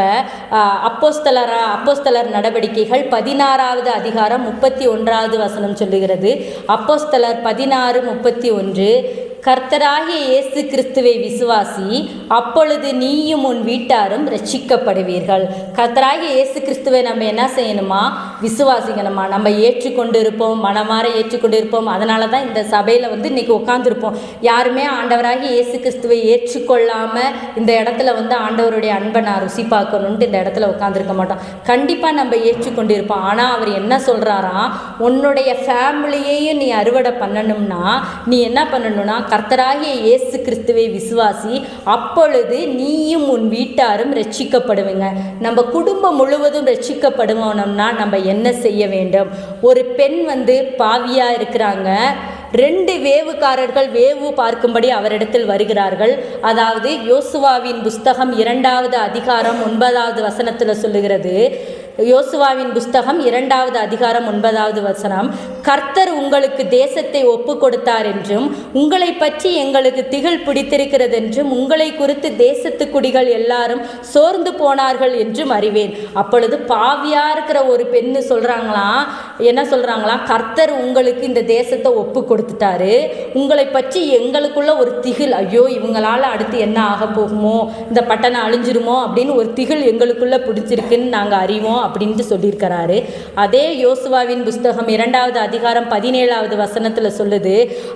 அப்போஸ்தலர் நடவடிக்கைகள் 16வது அதிகாரம் 31வது வசனம் சொல்லுகிறது. அப்போஸ்தலர் 16:31, கர்த்தராகிய இயேசு கிறிஸ்துவை விசுவாசி, அப்பொழுது நீயும் உன் வீட்டாரும் ரட்சிக்கப்படுவீர்கள். கர்த்தராகிய இயேசு கிறிஸ்துவை நம்ம என்ன செய்யணுமா, விசுவாசிக்கணுமா. நம்ம ஏற்றுக்கொண்டு இருப்போம், மனமாற ஏற்றுக்கொண்டு இருப்போம். அதனால தான் இந்த சபையில் இன்றைக்கி உட்காந்துருப்போம். யாருமே ஆண்டவராகிய இயேசு கிறிஸ்துவை ஏற்றுக்கொள்ளாமல் இந்த இடத்துல ஆண்டவருடைய அன்பை நான் ருசி பார்க்கணுன்ட்டு இந்த இடத்துல உட்காந்துருக்க மாட்டோம். கண்டிப்பாக நம்ம ஏற்றுக்கொண்டு இருப்போம். ஆனால் அவர் என்ன சொல்கிறாராம், உன்னுடைய ஃபேமிலியையும் நீ அறுவடை பண்ணணும்னா நீ என்ன பண்ணணும்னா கர்த்தராகிய இயேசு கிறிஸ்துவை விசுவாசி, அப்பொழுது நீயும் உன் வீட்டாரும் ரட்சிக்கப்படுவீங்க. நம்ம குடும்பம் முழுவதும் ரட்சிக்கப்படுவோம்னா நம்ம என்ன செய்ய வேண்டும்? ஒரு பெண் பாவியாக இருக்கிறாங்க. 2 வேவுக்காரர்கள் வேவு பார்க்கும்படி அவரிடத்தில் வருகிறார்கள். அதாவது யோசுவாவின் புஸ்தகம் 2வது அதிகாரம் 9வது வசனத்தில் சொல்லுகிறது. யோசுவாவின் புஸ்தகம் 2வது அதிகாரம் 9வது வசனம், கர்த்தர் உங்களுக்கு தேசத்தை ஒப்பு கொடுத்தார் என்றும் உங்களை பற்றி எங்களுக்கு திகில் பிடித்திருக்கிறது என்றும் உங்களை குறித்து தேசத்து குடிகள் எல்லாரும் சோர்ந்து போனார்கள் என்றும் அறிவேன். அப்பொழுது பாவியா இருக்கிற ஒரு பெண்ணு சொல்றாங்களாம், என்ன சொல்றாங்களாம், கர்த்தர் உங்களுக்கு இந்த தேசத்தை ஒப்பு கொடுத்துட்டாரு, உங்களை பற்றி எங்களுக்குள்ள ஒரு திகில், ஐயோ இவங்களால அடுத்து என்ன ஆக போகுமோ, இந்த பட்டணம் அழிஞ்சிருமோ அப்படின்னு ஒரு திகில் எங்களுக்குள்ள பிடிச்சிருக்குன்னு நாங்கள் அறிவோம் அப்படின்ட்டு சொல்லியிருக்கிறாரு. அதே யோசுவாவின் புஸ்தகம் 2வது அதிகாரம் 17வது வசனத்தில் சொல்லுது,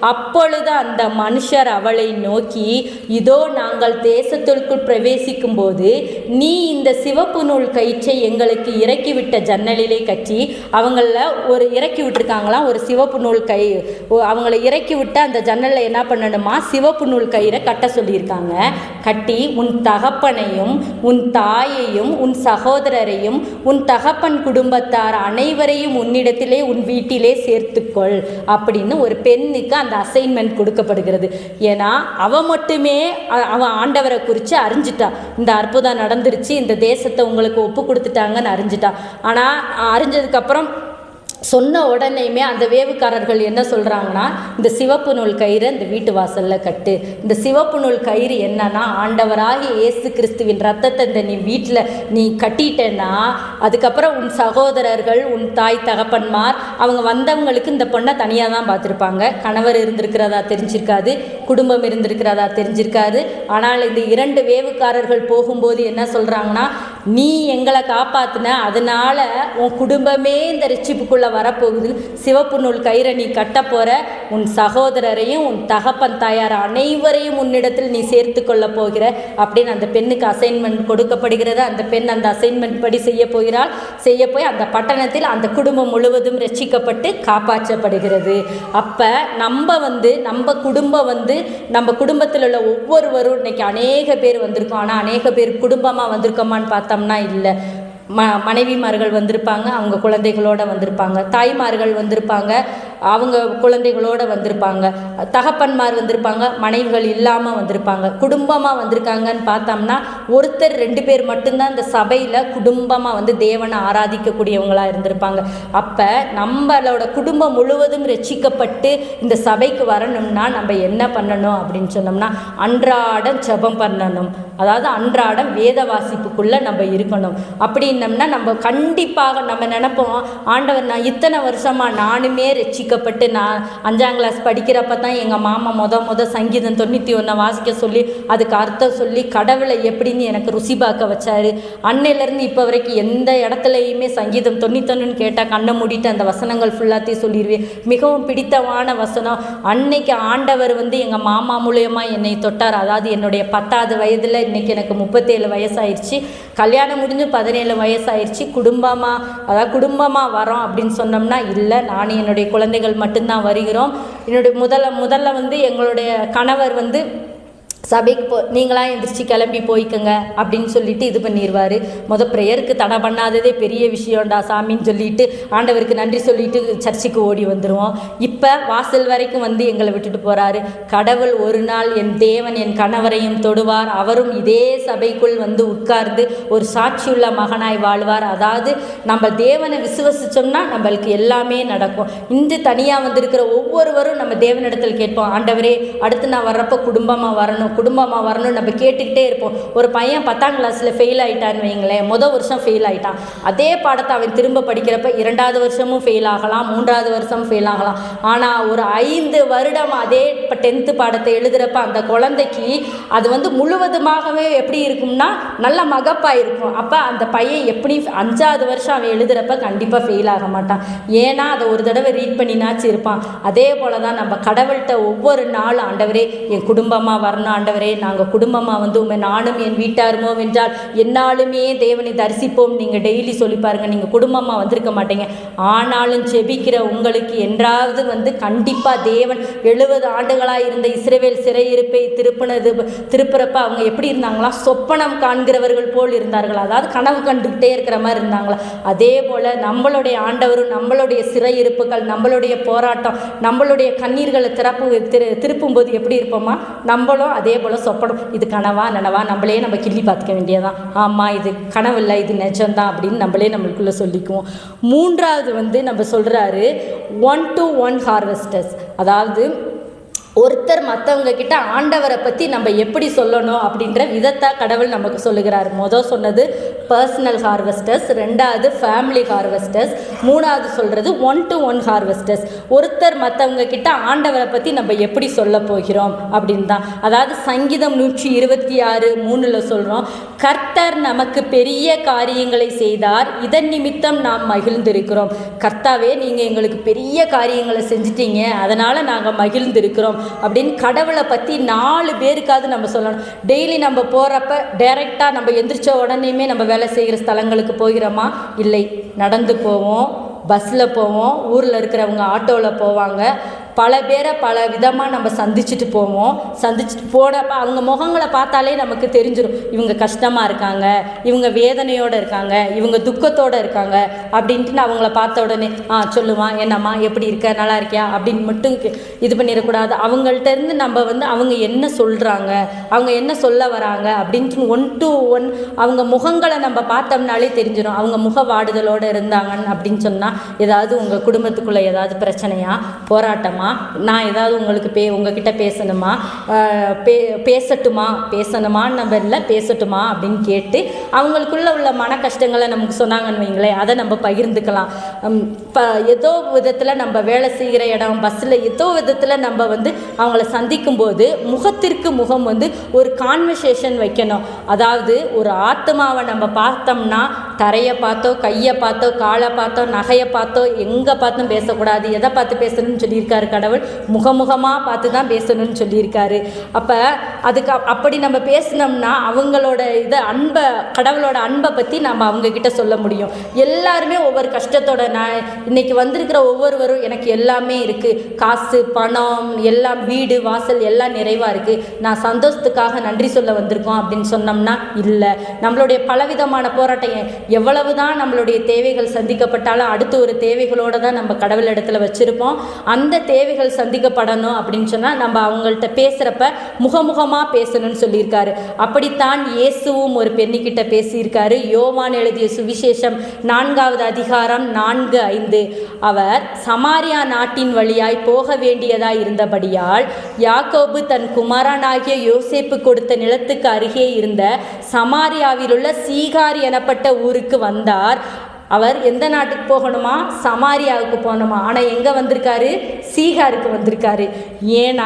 அப்பொழுது அந்த மனுஷர் அவளை நோக்கி, இதோ நாங்கள் தேசத்திற்குள் பிரவேசிக்கும் போது நீ இந்த சிவப்பு நூல் கயிற்றை எங்களுக்கு இறக்கிவிட்ட ஜன்னலிலே கட்டி, அவங்கள ஒரு இறக்கி விட்டுருக்காங்களாம், ஒரு சிவப்பு நூல் அவங்களை இறக்கி விட்டு அந்த ஜன்னலில் என்ன பண்ணணுமா, சிவப்பு நூல் கயிறை கட்ட சொல்லியிருக்காங்க. கட்டி உன் தகப்பனையும் உன் தாயையும் உன் சகோதரரையும் உன் தகப்பன் குடும்பத்தார் அனைவரையும் உன்னிடத்திலே உன் வீட்டிலே சேர்த்துக்கொள் அப்படின்னு ஒரு பெண்ணுக்கு அந்த அசைன்மெண்ட் கொடுக்கப்படுகிறது. ஏன்னா அவன் மட்டுமே அவன் ஆண்டவரை குறித்து அறிஞ்சிட்டா, இந்த அற்புதம் நடந்துருச்சு, இந்த தேசத்தை உங்களுக்கு ஒப்பு கொடுத்துட்டாங்கன்னு அறிஞ்சிட்டா. ஆனால் அறிஞ்சதுக்கப்புறம் சொன்ன உடனேயுமே அந்த வேவுக்காரர்கள் என்ன சொல்கிறாங்கன்னா, இந்த சிவப்பு நூல் கயிறை இந்த வீட்டு வாசலில் கட்டு. இந்த சிவப்பு நூல் கயிறு என்னன்னா, ஆண்டவராகிய இயேசு கிறிஸ்துவின் ரத்தத்தை இந்த நீ வீட்டில் நீ கட்டிட்டேன்னா அதுக்கப்புறம் உன் சகோதரர்கள் உன் தாய் தகப்பன்மார் அவங்க வந்தவங்களுக்கு இந்த பொண்ணை தனியாக தான் பார்த்துருப்பாங்க. கணவர் இருந்திருக்கிறதா தெரிஞ்சிருக்காது, குடும்பம் இருந்திருக்கிறதா தெரிஞ்சிருக்காது. ஆனால் இந்த 2 வேவுக்காரர்கள் போகும்போது என்ன சொல்கிறாங்கன்னா, நீ எங்களை காப்பாற்றின, அதனால் உன் குடும்பமே இந்த ரட்சிப்புக்குள்ளே வரப்போகுது, சிவப்பு நூல் கயிறை நீ கட்ட போற, உன் சகோதரரையும் உன் தகப்பன் தாயார் அனைவரையும் உன்னிடத்தில் நீ சேர்த்து கொள்ள போகிற அப்படின்னு அந்த பெண்ணுக்கு அசைன்மெண்ட் கொடுக்கப்படுகிறது. அந்த பெண் அந்த அசைன்மெண்ட் படி செய்ய போகிறாள். செய்ய போய் அந்த பட்டணத்தில் அந்த குடும்பம் முழுவதும் ரட்சிக்கப்பட்டு காப்பாற்றப்படுகிறது. அப்போ நம்ம குடும்பம் நம்ம குடும்பத்தில் உள்ள ஒவ்வொருவரும் இன்னைக்கு அநேக பேர் வந்திருக்கோம். ஆனால் அநேக பேர் குடும்பமாக வந்திருக்கோமான்னு பார்த்தோம்னா இல்லை. மனைவிமார்கள் வந்திருப்பாங்க, அவங்க குழந்தைகளோடு வந்திருப்பாங்க, தாய்மார்கள் வந்திருப்பாங்க, அவங்க குழந்தைகளோடு வந்திருப்பாங்க, தகப்பன்மார் வந்திருப்பாங்க, மனைவிகள் இல்லாமல் வந்திருப்பாங்க. குடும்பமாக வந்திருக்காங்கன்னு பார்த்தோம்னா ஒருத்தர் 2 பேர் மட்டும்தான் இந்த சபையில் குடும்பமாக தேவனை ஆராதிக்கக்கூடியவங்களாக இருந்திருப்பாங்க. அப்போ நம்மளோட குடும்பம் முழுவதும் ரட்சிக்கப்பட்டு இந்த சபைக்கு வரணும்னா நம்ம என்ன பண்ணணும் அப்படின்னு சொன்னோம்னா, அன்றாடம் ஜெபம் பண்ணணும். அதாவது அன்றாடம் வேத வாசிப்புக்குள்ளே நம்ம இருக்கணும். அப்படின்னம்னா நம்ம கண்டிப்பாக நம்ம நினைப்போம், ஆண்டவர் நான் இத்தனை வருஷமாக நானுமே ரட்சிக்கப்பட்டு நான் 5ஆம் கிளாஸ் படிக்கிறப்ப தான் எங்கள் மாமா முத சங்கீதம் 91 வாசிக்க சொல்லி அதுக்கு அர்த்தம் சொல்லி கடவுளை எப்படின்னு எனக்கு ருசி பார்க்க வச்சாரு. அன்னையிலேருந்து இப்போ வரைக்கும் எந்த இடத்துலையுமே சங்கீதம் 91ன்னு கேட்டால் கண்ணை மூடிட்டு அந்த வசனங்கள் ஃபுல்லாத்தையும் சொல்லிடுவேன். மிகவும் பிடித்தமான வசனம். அன்னைக்கு ஆண்டவர் எங்கள் மாமா மூலியமாக என்னை தொட்டார். அதாவது என்னுடைய 10வது வயதில், இன்றைக்கி எனக்கு 37 வயசாயிருச்சு, கல்யாணம் முடிஞ்சு 17 வயசாயிருச்சு. குடும்பமாக வரோம் அப்படின்னு சொன்னோம்னா இல்லை, நான் என்னுடைய குழந்தைகள் மட்டும்தான் வருகிறோம். என்னுடைய முதல்ல எங்களுடைய கணவர் சபைக்கு நீங்களாம் எந்திரிச்சு கிளம்பி போய்க்கங்க அப்படின்னு சொல்லிட்டு இது பண்ணிடுவார். ப்ரேயருக்கு தடை பண்ணாததே பெரிய விஷயம்டா சாமின்னு சொல்லிட்டு ஆண்டவருக்கு நன்றி சொல்லிட்டு சர்ச்சுக்கு ஓடி வந்துடுவோம். இப்போ வாசல் வரைக்கும் வந்து எங்களை விட்டுட்டு போகிறாரு. கடவுள் ஒரு நாள் என் தேவன் என் கணவரையும் தொடுவார், அவரும் இதே சபைக்குள் வந்து உட்கார்ந்து ஒரு சாட்சியுள்ள மகனாய் வாழ்வார். அதாவது நம்ம தேவனை விசுவசிச்சோம்னா நம்மளுக்கு எல்லாமே நடக்கும். இன்று தனியாக வந்திருக்கிற ஒவ்வொருவரும் நம்ம தேவனிடத்தில் கேட்போம், ஆண்டவரே அடுத்து நான் வர்றப்போ குடும்பமாக வரணும் நம்ம கேட்டுக்கிட்டே இருப்போம். ஒரு பையன் 10ஆம் கிளாஸில் ஃபெயில் ஆகிட்டான்னு வைங்களேன், முதல் வருஷம் ஃபெயில் ஆகிட்டான். அதே பாடத்தை அவன் திரும்ப படிக்கிறப்ப 2வது வருஷமும் ஃபெயில் ஆகலாம், 3வது வருஷமும் ஃபெயில் ஆகலாம். ஆனால் ஒரு 5 வருடம் அதே 10th பாடத்தை எழுதுகிறப்ப அந்த குழந்தைக்கு அது வந்து முழுவதுமாகவே எப்படி இருக்கும்னா நல்ல மகப்பாக இருக்கும். அப்போ அந்த பையன் எப்படி 5வது வருஷம் அவன் எழுதுகிறப்ப கண்டிப்பாக ஃபெயில் ஆக மாட்டான். ஏன்னா அதை ஒரு தடவை ரீட் பண்ணினாச்சு இருப்பான். அதே போல் தான் நம்ம கடவுள்கிட்ட ஒவ்வொரு நாள் ஆண்டவரே என் குடும்பமாக வரணும், ஆண்டவரே நாங்கள் குடும்பமாக வந்து நானும் என் வீட்டாருமோ வென்றால் என்னாலுமே தேவனை தரிசிப்போம். நீங்கள் டெய்லி சொல்லி பாருங்கள், நீங்கள் குடும்பமாக வந்திருக்க மாட்டீங்க. ஆனாலும் ஜெபிக்கிற உங்களுக்கு என்றாவது வந்து கண்டிப்பாக தேவன் 70 ஆண்டுகளாக இருந்த இஸ்ரவேல் சிறையிருப்பை திருப்புறப்ப அவங்க எப்படி இருந்தாங்களா, சொப்பனம் காண்கிறவர்கள் போல் இருந்தார்கள். அதாவது கனவு கண்டுகிட்டே இருக்கிற மாதிரி இருந்தாங்களா. அதே போல் நம்மளுடைய ஆண்டவரும் நம்மளுடைய சிறையிருப்புகள், நம்மளுடைய போராட்டம், நம்மளுடைய கண்ணீர்களை திருப்பும்போது எப்படி இருப்போமா, நம்மளும் அதே போல் சொப்பனம், இது கனவா நனவா நம்மளே நம்ம கிள்ளி பார்த்துக்க வேண்டியதான். ஆமாம் இது கனவு இல்லை, இது நிஜம்தான் அப்படின்னு நம்மளே நம்மளுக்குள்ளே சொல்லிக்குவோம். 3வது வந்து நம்ம சொல்கிறாரு 1-to-1 ஹார்வெஸ்டர்ஸ். அதாவது ஒருத்தர் மற்றவங்க கிட்ட ஆண்டவரை பற்றி நம்ம எப்படி சொல்லணும் அப்படின்ற விதத்தை கடவுள் நமக்கு சொல்லுகிறார். சொன்னது பர்சனல் ஹார்வெஸ்டர்ஸ், 2வது ஃபேமிலி ஹார்வெஸ்டர்ஸ், 3வது சொல்கிறது 1-to-1 ஹார்வெஸ்டர்ஸ். ஒருத்தர் மற்றவங்க கிட்ட ஆண்டவரை பற்றி நம்ம எப்படி சொல்ல போகிறோம் அப்படின்னு தான். அதாவது சங்கீதம் 126:3 சொல்கிறோம், கர்த்தர் நமக்கு பெரிய காரியங்களை செய்தார், இதன் நிமித்தம் நாம் மகிழ்ந்திருக்கிறோம். கர்த்தாவே நீங்கள் எங்களுக்கு பெரிய காரியங்களை செஞ்சிட்டீங்க, அதனால் நாங்கள் மகிழ்ந்திருக்கிறோம் அப்படின்னு கடவுளை பற்றி 4 பேருக்காவது நம்ம சொல்லணும். டெய்லி நம்ம போகிறப்ப டைரெக்டாக நம்ம எந்திரிச்ச உடனேயுமே நம்ம வேலை செய்கிற ஸ்தலங்களுக்கு போகிறோமா? இல்லை, நடந்து போவோம், பஸ்ஸில் போவோம், ஊரில் இருக்கிறவங்க ஆட்டோவில் போவாங்க. பல பேரை பல விதமாக நம்ம சந்திச்சுட்டு போவோம். சந்திச்சுட்டு போனப்போ அவங்க முகங்களை பார்த்தாலே நமக்கு தெரிஞ்சிடும், இவங்க கஷ்டமாக இருக்காங்க, இவங்க வேதனையோடு இருக்காங்க, இவங்க துக்கத்தோடு இருக்காங்க அப்படின்ட்டு நான் அவங்கள பார்த்த உடனே சொல்லுவான், என்னம்மா எப்படி இருக்க, நல்லா இருக்கியா அப்படின்னு மட்டும் இது பண்ணிடக்கூடாது. அவங்கள்ட்டேருந்து நம்ம வந்து அவங்க என்ன சொல்கிறாங்க, அவங்க என்ன சொல்ல வராங்க அப்படின்ட்டு 1-to-1 அவங்க முகங்களை நம்ம பார்த்தோம்னாலே தெரிஞ்சிடும். அவங்க முக வாடுதலோடு இருந்தாங்கன்னு அப்படின்னு சொன்னால் ஏதாவது உங்கள் குடும்பத்துக்குள்ளே ஏதாவது பிரச்சனையா, போராட்டமா, நான் ஏதாவது உங்களுக்கு உங்ககிட்ட பேசணுமா, பேசணுமான்னு நம்ம இல்லை பேசட்டுமா அப்படின்னு கேட்டு அவங்களுக்குள்ள உள்ள மன கஷ்டங்களை நமக்கு சொன்னாங்கன்னு வைங்களேன், அதை நம்ம பகிர்ந்துக்கலாம். ஏதோ விதத்தில் நம்ம வேலை செய்கிற இடம், பஸ்ஸில் ஏதோ விதத்தில் நம்ம வந்து அவங்கள சந்திக்கும்போது முகத்திற்கு முகம் வந்து ஒரு கான்வர்சேஷன் வைக்கணும். அதாவது ஒரு ஆத்மாவை நம்ம பார்த்தோம்னா தரையை பார்த்தோ, கையை பார்த்தோ, காலை பார்த்தோ, நகையை பார்த்தோ, எங்கே பார்த்தும் பேசக்கூடாது. எதை பார்த்து பேசணும்னு சொல்லியிருக்காரு கடவுள்? முகமுகமாக பார்த்து தான் பேசணும்னு சொல்லியிருக்காரு. அப்போ அதுக்கு அப்படி நம்ம பேசினோம்னா அவங்களோட அன்பை, கடவுளோட அன்பை பற்றி நம்ம அவங்கக்கிட்ட சொல்ல முடியும். எல்லாருமே ஒவ்வொரு கஷ்டத்தோட, நான் இன்றைக்கி வந்திருக்கிற ஒவ்வொருவரும் எனக்கு எல்லாமே இருக்குது, காசு பணம் எல்லாம், வீடு வாசல் எல்லாம் நிறைவாக இருக்குது, நான் சந்தோஷத்துக்காக நன்றி சொல்ல வந்திருக்கோம் அப்படின்னு சொன்னோம்னா இல்லை. நம்மளுடைய பலவிதமான போராட்டம், எவ்வளவு தான் நம்மளுடைய தேவைகள் சந்திக்கப்பட்டாலும் அடுத்து ஒரு தேவைகளோடு தான் நம்ம கடவுள் இடத்துல வச்சுருப்போம். அந்த தேவைகள் சந்திக்கப்படணும் அப்படின்னு சொன்னால் நம்ம அவங்கள்ட்ட பேசுகிறப்ப முகமுகமாக பேசணும்னு சொல்லியிருக்காரு. அப்படித்தான் இயேசுவும் ஒரு பெண்ணிக்கிட்ட பேசியிருக்காரு. யோவான் எழுதிய சுவிசேஷம் 4வது அதிகாரம் 4:5. அவர் சமாரியா நாட்டின் வழியாய் போக வேண்டியதாய் இருந்தபடியால் யாக்கோபு தன் குமாரனாகிய யோசேப்பு கொடுத்த நிலத்துக்கு அருகே இருந்த சமாரியாவில் உள்ள சீகார் எனப்பட்ட ஊருக்கு வந்தார். அவர் எந்த நாட்டுக்கு போகணுமா? சமாரியாவுக்கு போகணுமா. ஆனால் எங்கே வந்திருக்காரு? சீகாருக்கு வந்திருக்காரு. ஏன்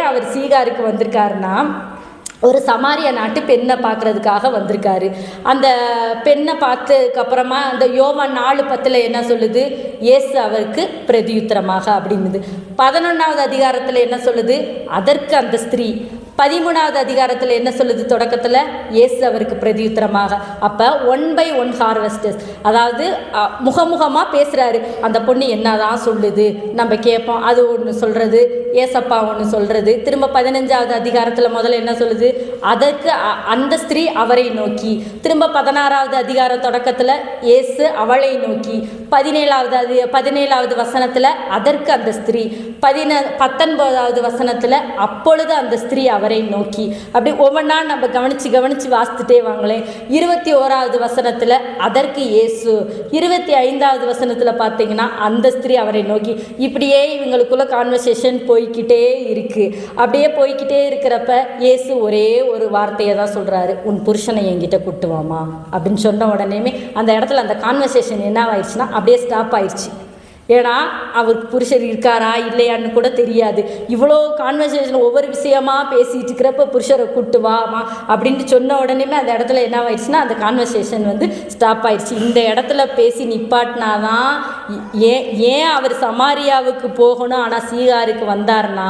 அவர் சீகாருக்கு வந்திருக்காருன்னா, ஒரு சமாரியா நாட்டு பெண்ணை பார்க்குறதுக்காக வந்திருக்காரு. அந்த பெண்ணை பார்த்ததுக்கப்புறமா அந்த யோவான் 4:10 என்ன சொல்லுது? இயேசு அவருக்கு பிரதியுத்தரமாக அப்படின்னுது. 11வது அதிகாரத்தில் என்ன சொல்லுது? அதற்கு அந்த ஸ்திரீ. 13வது அதிகாரத்தில் என்ன சொல்லுது? தொடக்கத்தில் இயேசு அவருக்கு பிரதியுத்தரமாக, அப்போ 1 by 1 ஹார்வெஸ்டர்ஸ், அதாவது முகமுகமாக பேசுகிறாரு. அந்த பொண்ணு என்னதான் சொல்லுது நம்ம கேட்போம், அது ஒன்று சொல்கிறது, ஏசப்பா ஒன்று சொல்கிறது. திரும்ப 15வது அதிகாரத்தில் முதல்ல என்ன சொல்லுது? அதற்கு அந்த ஸ்திரீ அவரை நோக்கி. திரும்ப 16வது அதிகாரம் தொடக்கத்தில் இயேசு அவளை நோக்கி. 17வது வசனத்தில் அதற்கு அந்த ஸ்திரீ. 19வது வசனத்தில் அப்பொழுது அந்த ஸ்திரீ அவரை நோக்கி. அப்படி ஒவ்வொன்றா நம்ம கவனித்து வாசித்துட்டே வாங்களேன். 21வது வசனத்தில் அதற்கு இயேசு. 25வது வசனத்தில் பார்த்தீங்கன்னா அந்த ஸ்திரீ அவரை நோக்கி. இப்படியே இவங்களுக்குள்ள கான்வர்சேஷன் போய்கிட்டே இருக்கு. அப்படியே போய்கிட்டே இருக்கிறப்ப இயேசு ஒரே ஒரு வார்த்தையை தான் சொல்கிறாரு, உன் புருஷனை என்கிட்ட கூட்டுவாமா அப்படின்னு சொன்ன உடனேமே அந்த இடத்துல அந்த கான்வர்சேஷன் என்னவாயிடுச்சுன்னா அப்படியே ஸ்டாப் ஆயிடுச்சு. ஏன்னா அவருக்கு புருஷர் இருக்காரா இல்லையான்னு கூட தெரியாது. இவ்வளோ கான்வர்சேஷன் ஒவ்வொரு விஷயமா பேசிகிட்டு இருக்கிறப்ப புருஷரை கூட்டு வாமா அப்படின்ட்டு சொன்ன உடனேமே அந்த இடத்துல என்ன ஆயிடுச்சுன்னா அந்த கான்வர்சேஷன் வந்து ஸ்டாப் ஆயிடுச்சு. இந்த இடத்துல பேசி நிப்பாட்டினாதான் ஏன் அவர் சமாரியாவுக்கு போகணும் ஆனால் சீகாருக்கு வந்தார்னா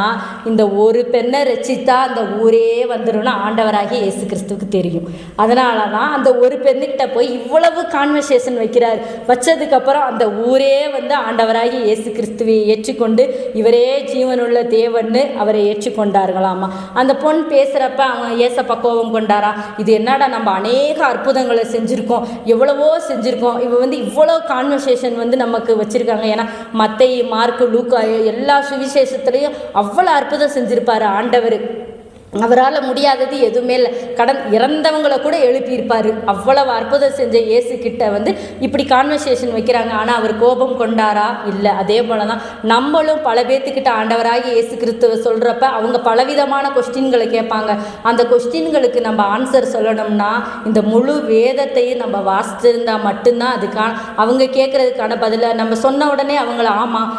இந்த ஒரு பெண்ணை ரசித்தா அந்த ஊரே வந்துடும்னு ஆண்டவராகிய இயேசு கிறிஸ்துவுக்கு தெரியும். அதனால தான் அந்த ஒரு பெண்ணுக்கிட்ட போய் இவ்வளவு கான்வர்சேஷன் வைக்கிறார். வச்சதுக்கப்புறம் அந்த ஊரே வந்து ஆண்டவராகிய இயேசு கிறிஸ்துவை ஏற்றுக்கொண்டு இவரே ஜீவனுள்ள தேவன்னு அவரை ஏற்றுக்கொண்டார்களாமா. அந்த பொண் பேசுகிறப்ப அவன் ஏசப்பா கோபம் கொண்டாரா, இது என்னடா நம்ம அநேக அற்புதங்களை செஞ்சுருக்கோம், எவ்வளவோ செஞ்சுருக்கோம், இவ வந்து இவ்வளோ கான்வர்சேஷன் வந்து நமக்கு வச்சுருக்காங்க. ஏன்னா மத்தேயு, மார்க்கு, லூக்கா எல்லா சுவிசேஷத்துலேயும் அவ்வளோ அற்புதம் செஞ்சுருப்பார் ஆண்டவர். அவரால் முடியாதது எதுவுமே இல்லை. இறந்தவங்களை கூட எழுப்பியிருப்பார். அவ்வளவு அற்புதம் செஞ்ச இயேசு கிட்ட வந்து இப்படி கான்வர்சேஷன் வைக்கிறாங்க. ஆனால் அவர் கோபம் கொண்டாரா? இல்லை. அதே போல தான் நம்மளும் பல பேர்த்துக்கிட்ட ஆண்டவராகி இயேசு கிறிஸ்துவை சொல்கிறப்ப அவங்க பலவிதமான கொஸ்டின்களை கேட்பாங்க. அந்த கொஸ்டின்களுக்கு நம்ம ஆன்சர் சொல்லணும்னா இந்த முழு வேதத்தையும் நம்ம வாசிச்சிருந்தா மட்டும்தான் அதுக்கான அவங்க கேட்குறதுக்கான பதிலை நம்ம சொன்ன உடனே அவங்கள ஆமாம்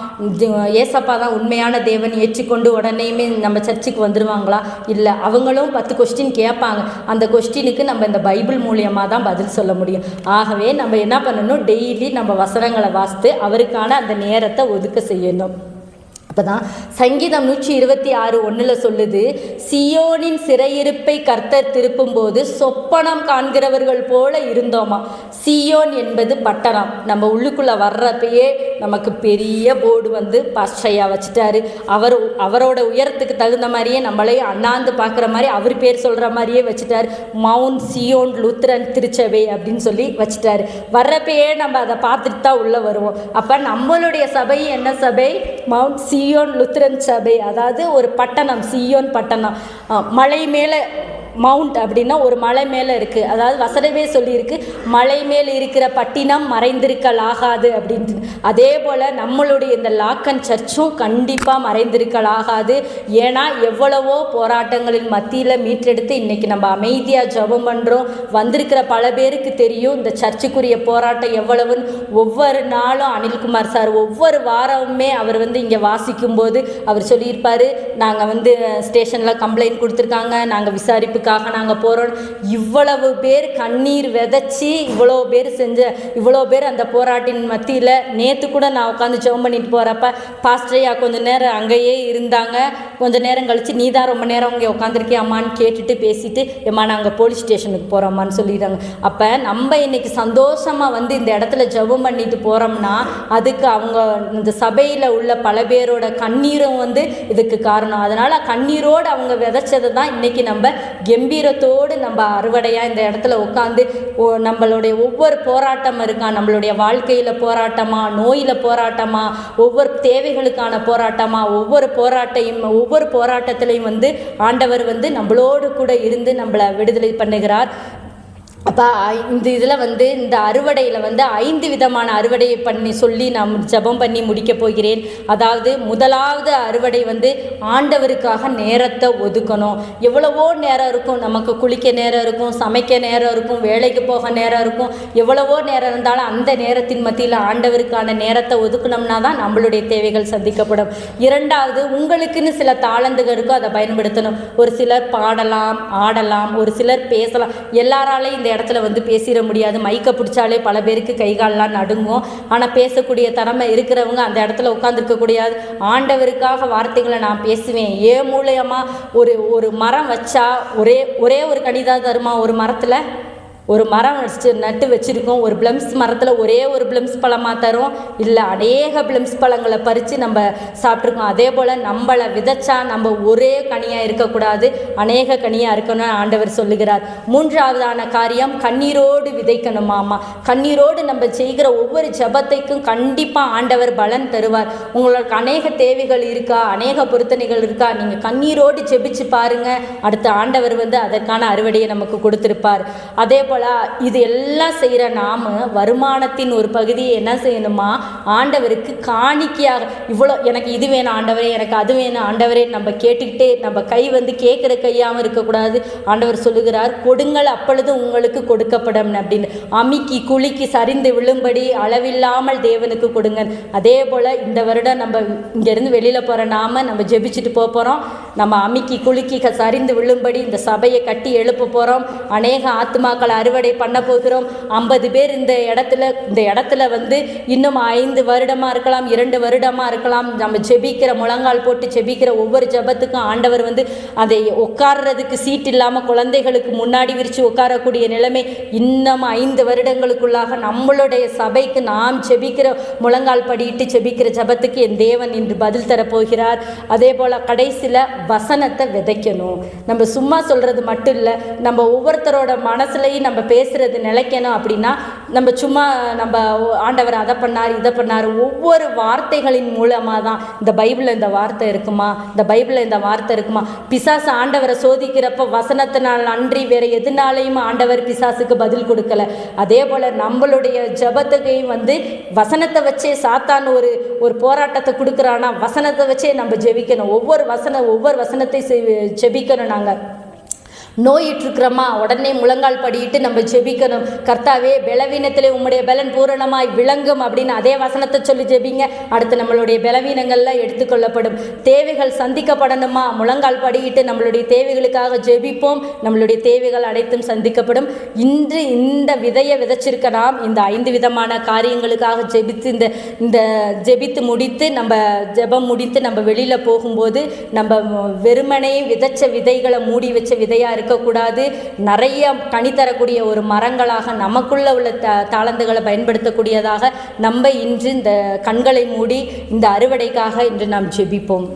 ஏசப்பா தான் உண்மையான தேவன் ஏற்றுக்கொண்டு உடனேயுமே நம்ம சர்ச்சுக்கு வந்துடுவாங்களா? இல்லை. அவங்களும் 10 கொஸ்டின் கேட்பாங்க. அந்த கொஸ்டினுக்கு நம்ம இந்த பைபிள் மூலியமாக தான் பதில் சொல்ல முடியும். ஆகவே நம்ம என்ன பண்ணணும்? டெய்லி நம்ம வசனங்களை வாசித்து அவருக்கான அந்த நேரத்தை ஒதுக்க செய்யணும். அப்போ தான் சங்கீதம் 126:1 சொல்லுது, சியோனின் சிறையிருப்பை கர்த்தர் திருப்பும் போது சொப்பனம் காண்கிறவர்கள் போல இருந்தோமா. சியோன் என்பது பட்டணம். நம்ம உள்ளுக்குள்ளே வர்றப்பயே நமக்கு பெரிய போர்டு வந்து பாஸ்டையா வச்சுட்டாரு. அவரோட உயரத்துக்கு தகுந்த மாதிரியே நம்மளே அண்ணாந்து பார்க்குற மாதிரி அவர் பேர் சொல்கிற மாதிரியே வச்சுட்டார். மவுண்ட் சியோன் லூத்ரன் திருச்சபை அப்படின்னு சொல்லி வச்சுட்டாரு. வர்றப்பயே நம்ம அதை பார்த்துட்டு தான் உள்ளே வருவோம். அப்போ நம்மளுடைய சபை என்ன சபை? மவுண்ட் சியோன் லுத்ரன் சபை. அதாவது ஒரு பட்டணம், சியோன் பட்டணம். மலை மேலே மவுண்ட் அப்படின்னா ஒரு மலை மேலே இருக்குது. அதாவது வசனமே சொல்லியிருக்கு, மலை மேல் இருக்கிற பட்டினம் மறைந்திருக்கலாகாது அப்படின்ட்டு. அதே போல் நம்மளுடைய இந்த லாக்கன் சர்ச்சும் கண்டிப்பாக மறைந்திருக்கலாகாது. ஏன்னா எவ்வளவோ போராட்டங்களின் மத்தியில் மீட்டெடுத்து இன்றைக்கி நம்ம அமைதியாக ஜெபம் பண்ணுறோம். வந்திருக்கிற பல பேருக்கு தெரியும் இந்த சர்ச்சுக்குரிய போராட்டம் எவ்வளவுன்னு. ஒவ்வொரு நாளும் அனில்குமார் சார் ஒவ்வொரு வாரமுமே அவர் வந்து இங்கே வாசிக்கும்போது அவர் சொல்லியிருப்பார், நாங்கள் வந்து ஸ்டேஷனில் கம்ப்ளைண்ட் கொடுத்துருக்காங்க, நாங்கள் விசாரிப்பு நாங்கள் போகிறோம். இவ்வளவு பேர் கண்ணீர் விதைச்சி இவ்வளோ பேர் இவ்வளோ பேர் அந்த போராட்டின் மத்தியில். நேற்று கூட நான் உட்காந்து ஜெபம் பண்ணிட்டு போகிறப்ப பாஸ்டரையா கொஞ்சம் நேரம் அங்கேயே இருந்தாங்க. கொஞ்சம் நேரம் கழித்து நீ தான் ரொம்ப நேரம் அங்கே உட்காந்துருக்கியாம்மான்னு கேட்டுட்டு பேசிட்டு ஏம்மா நாங்கள் போலீஸ் ஸ்டேஷனுக்கு போகிறோம்மான்னு சொல்லிடுறாங்க. அப்போ நம்ம இன்னைக்கு சந்தோஷமாக வந்து இந்த இடத்துல ஜெபம் பண்ணிட்டு போகிறோம்னா அதுக்கு அவங்க இந்த சபையில் உள்ள பல பேரோட கண்ணீரும் வந்து இதுக்கு காரணம். அதனால் கண்ணீரோடு அவங்க விதைச்சதை தான் இன்றைக்கி நம்ம கம்பீரத்தோடு நம்ம அறுவடையாக இந்த இடத்துல உட்காந்து நம்மளுடைய ஒவ்வொரு போராட்டம் இருக்கா, நம்மளுடைய வாழ்க்கையில் போராட்டமா, நோயில் போராட்டமா, ஒவ்வொரு தேவைகளுக்கான போராட்டமா, ஒவ்வொரு போராட்டத்திலையும் வந்து ஆண்டவர் வந்து நம்மளோடு கூட இருந்து நம்மளை விடுதலை பண்ணுகிறார். அப்போ இந்த இதில் வந்து இந்த அறுவடையில் வந்து 5 விதமான அறுவடையை பண்ணி சொல்லி நான் ஜெபம் பண்ணி முடிக்க போகிறேன். அதாவது முதலாவது அறுவடை வந்து ஆண்டவருக்காக நேரத்தை ஒதுக்கணும். எவ்வளவோ நேரம் இருக்கும், நமக்கு குளிக்க நேரம் இருக்கும், சமைக்க நேரம் இருக்கும், வேலைக்கு போக நேரம் இருக்கும். எவ்வளவோ நேரம் இருந்தாலும் அந்த நேரத்தின் மத்தியில் ஆண்டவருக்கான நேரத்தை ஒதுக்கணும்னா தான் நம்மளுடைய தேவைகள் சந்திக்கப்படும். 2வது, உங்களுக்குன்னு சில தாளந்துகள் இருக்கும், அதை பயன்படுத்தணும். ஒரு சிலர் பாடலாம், ஆடலாம், ஒரு சிலர் பேசலாம். எல்லாராலையும் இந்த இடத்துல வந்து பேசிட முடியாது. மைக்கை பிடிச்சாலே பல பேருக்கு கை கால்லாம் நடுங்கும். ஆனால் பேசக்கூடிய திறமை இருக்கிறவங்க அந்த இடத்துல உட்காந்துருக்கக்கூடிய ஆண்டவருக்காக வார்த்தைகளை நான் பேசுவேன். ஏன் மூலியமாக ஒரு மரம் வச்சா ஒரே ஒரு கனிதான் தருமா? ஒரு மரத்தில் ஒரு மரம் நட்டு வச்சுருக்கோம். ஒரு பிளம்ஸ் மரத்தில் ஒரே ஒரு பிளம்ஸ் பழமாக தரும், இல்லை அநேக பிளம்ஸ் பழங்களை பறித்து நம்ம சாப்பிட்ருக்கோம். அதே போல் நம்மளை விதைச்சா நம்ம ஒரே கனியாக இருக்கக்கூடாது, அநேக கனியாக இருக்கணும்னு ஆண்டவர் சொல்லுகிறார். மூன்றாவதான காரியம், கண்ணீரோடு விதைக்கணுமாமா. கண்ணீரோடு நம்ம செய்கிற ஒவ்வொரு ஜபத்தைக்கும் கண்டிப்பாக ஆண்டவர் பலன் தருவார். உங்களுக்கு அநேக தேவைகள் இருக்கா, அநேக பொருத்தனைகள் இருக்கா, நீங்கள் கண்ணீரோடு ஜெபிச்சு பாருங்கள். அடுத்த ஆண்டவர் வந்து அதற்கான அறுவடையை நமக்கு கொடுத்திருப்பார். அதே இது எல்லாம் செய்கிற நாம வருமானத்தின் ஒரு பகுதியை என்ன செய்யணுமா? ஆண்டவருக்கு காணிக்கையாக, இவ்வளோ எனக்கு இது வேணும் ஆண்டவரே, எனக்கு அது வேணும் ஆண்டவரே நம்ம கேட்டுக்கிட்டே நம்ம கை வந்து கேட்குற கையாமல் இருக்கக்கூடாது. ஆண்டவர் சொல்லுகிறார், கொடுங்கள் அப்பொழுது உங்களுக்கு கொடுக்கப்படும் அப்படின்னு. அமிக்கி குலுக்கி சரிந்து விழும்படி அளவில்லாமல் தேவனுக்கு கொடுங்க. அதே போல் இந்த வருடம் நம்ம இங்கேருந்து வெளியில் போகிற நம்ம ஜெபிச்சுட்டு போகிறோம். நம்ம அமிக்கி குலுக்கி சரிந்து விழும்படி இந்த சபையை கட்டி எழுப்ப போகிறோம். அநேக ஆத்துமாக்கள் அறுவடை பண்ண போகிறோம். 50 பேர் இந்த இடத்துல வந்து இன்னும் 5 வருடமாக இருக்கலாம், 2 வருடமாக இருக்கலாம். நம்ம ஜெபிக்கிற முழங்கால் போட்டு ஜெபிக்கிற ஒவ்வொரு ஜபத்துக்கும் ஆண்டவர் வந்து அதை உட்கார்றதுக்கு சீட் இல்லாமல் குழந்தைகளுக்கு முன்னாடி விரித்து உட்காரக்கூடிய நிலைமை இன்னும் 5 வருடங்களுக்குள்ளாக நம்மளுடைய சபைக்கு நாம் ஜெபிக்கிற முழங்கால் படியிட்டு ஜெபிக்கிற ஜபத்துக்கு என் தேவன் இன்று பதில் தரப்போகிறார். அதே போல் கடைசியில் வசனத்தை விதைக்கணும். நம்ம சும்மா சொல்கிறது மட்டும் இல்லை, நம்ம ஒவ்வொருத்தரோட மனசுலையும் நம்ம பேசுகிறது நிலைக்கணும். அப்படின்னா நம்ம சும்மா நம்ம ஆண்டவர் அதை பண்ணார் இதை பண்ணார், ஒவ்வொரு வார்த்தைகளின் மூலமாக தான். இந்த பைபிளில் இந்த வார்த்தை இருக்குமா, இந்த பைபிளில் இந்த வார்த்தை இருக்குமா? பிசாசு ஆண்டவரை சோதிக்கிறப்ப வசனத்தினால் அன்றி வேறு எதுனாலையும் ஆண்டவர் பிசாசுக்கு பதில் கொடுக்கல. அதே போல் நம்மளுடைய ஜபத்துக்கையும் வந்து வசனத்தை வச்சே சாத்தான் ஒரு போராட்டத்தை கொடுக்குறானா, வசனத்தை வச்சே நம்ம ஜெபிக்கணும். ஒவ்வொரு வசனத்தை ஜெபிக்கணும். நாங்கள் நோயிற்றுக்கிறோமா, உடனே முழங்கால் படியிட்டு நம்ம ஜெபிக்கணும். கர்த்தாவே, பலவீனத்திலே உம்முடைய பலன் பூரணமாய் விளங்கும் அப்படின்னு அதே வசனத்தை சொல்லி ஜெபிங்க. அடுத்து நம்மளுடைய பலவீனங்கள்லாம் எடுத்துக்கொள்ளப்படும். தேவைகள் சந்திக்கப்படணுமா, முழங்கால் படியிட்டு நம்மளுடைய தேவைகளுக்காக ஜெபிப்போம். நம்மளுடைய தேவைகள் அனைத்தும் சந்திக்கப்படும். இன்று இந்த விதையை விதைச்சிருக்க நாம் இந்த 5 விதமான காரியங்களுக்காக ஜெபித்து முடித்து நம்ம ஜெபம் முடித்து நம்ம வெளியில் போகும்போது நம்ம வெறுமனே விதைச்ச விதைகளை மூடி வச்ச விதையாக இருக்கக்கூடாது. நிறைய கனி தரக்கூடிய ஒரு மரங்களாக நமக்குள்ள உள்ள தாளந்துகளை பயன்படுத்தக்கூடியதாக நம்ம இன்று இந்த கண்களை மூடி இந்த அறுவடைக்காக இன்று நாம் ஜெபிப்போம்.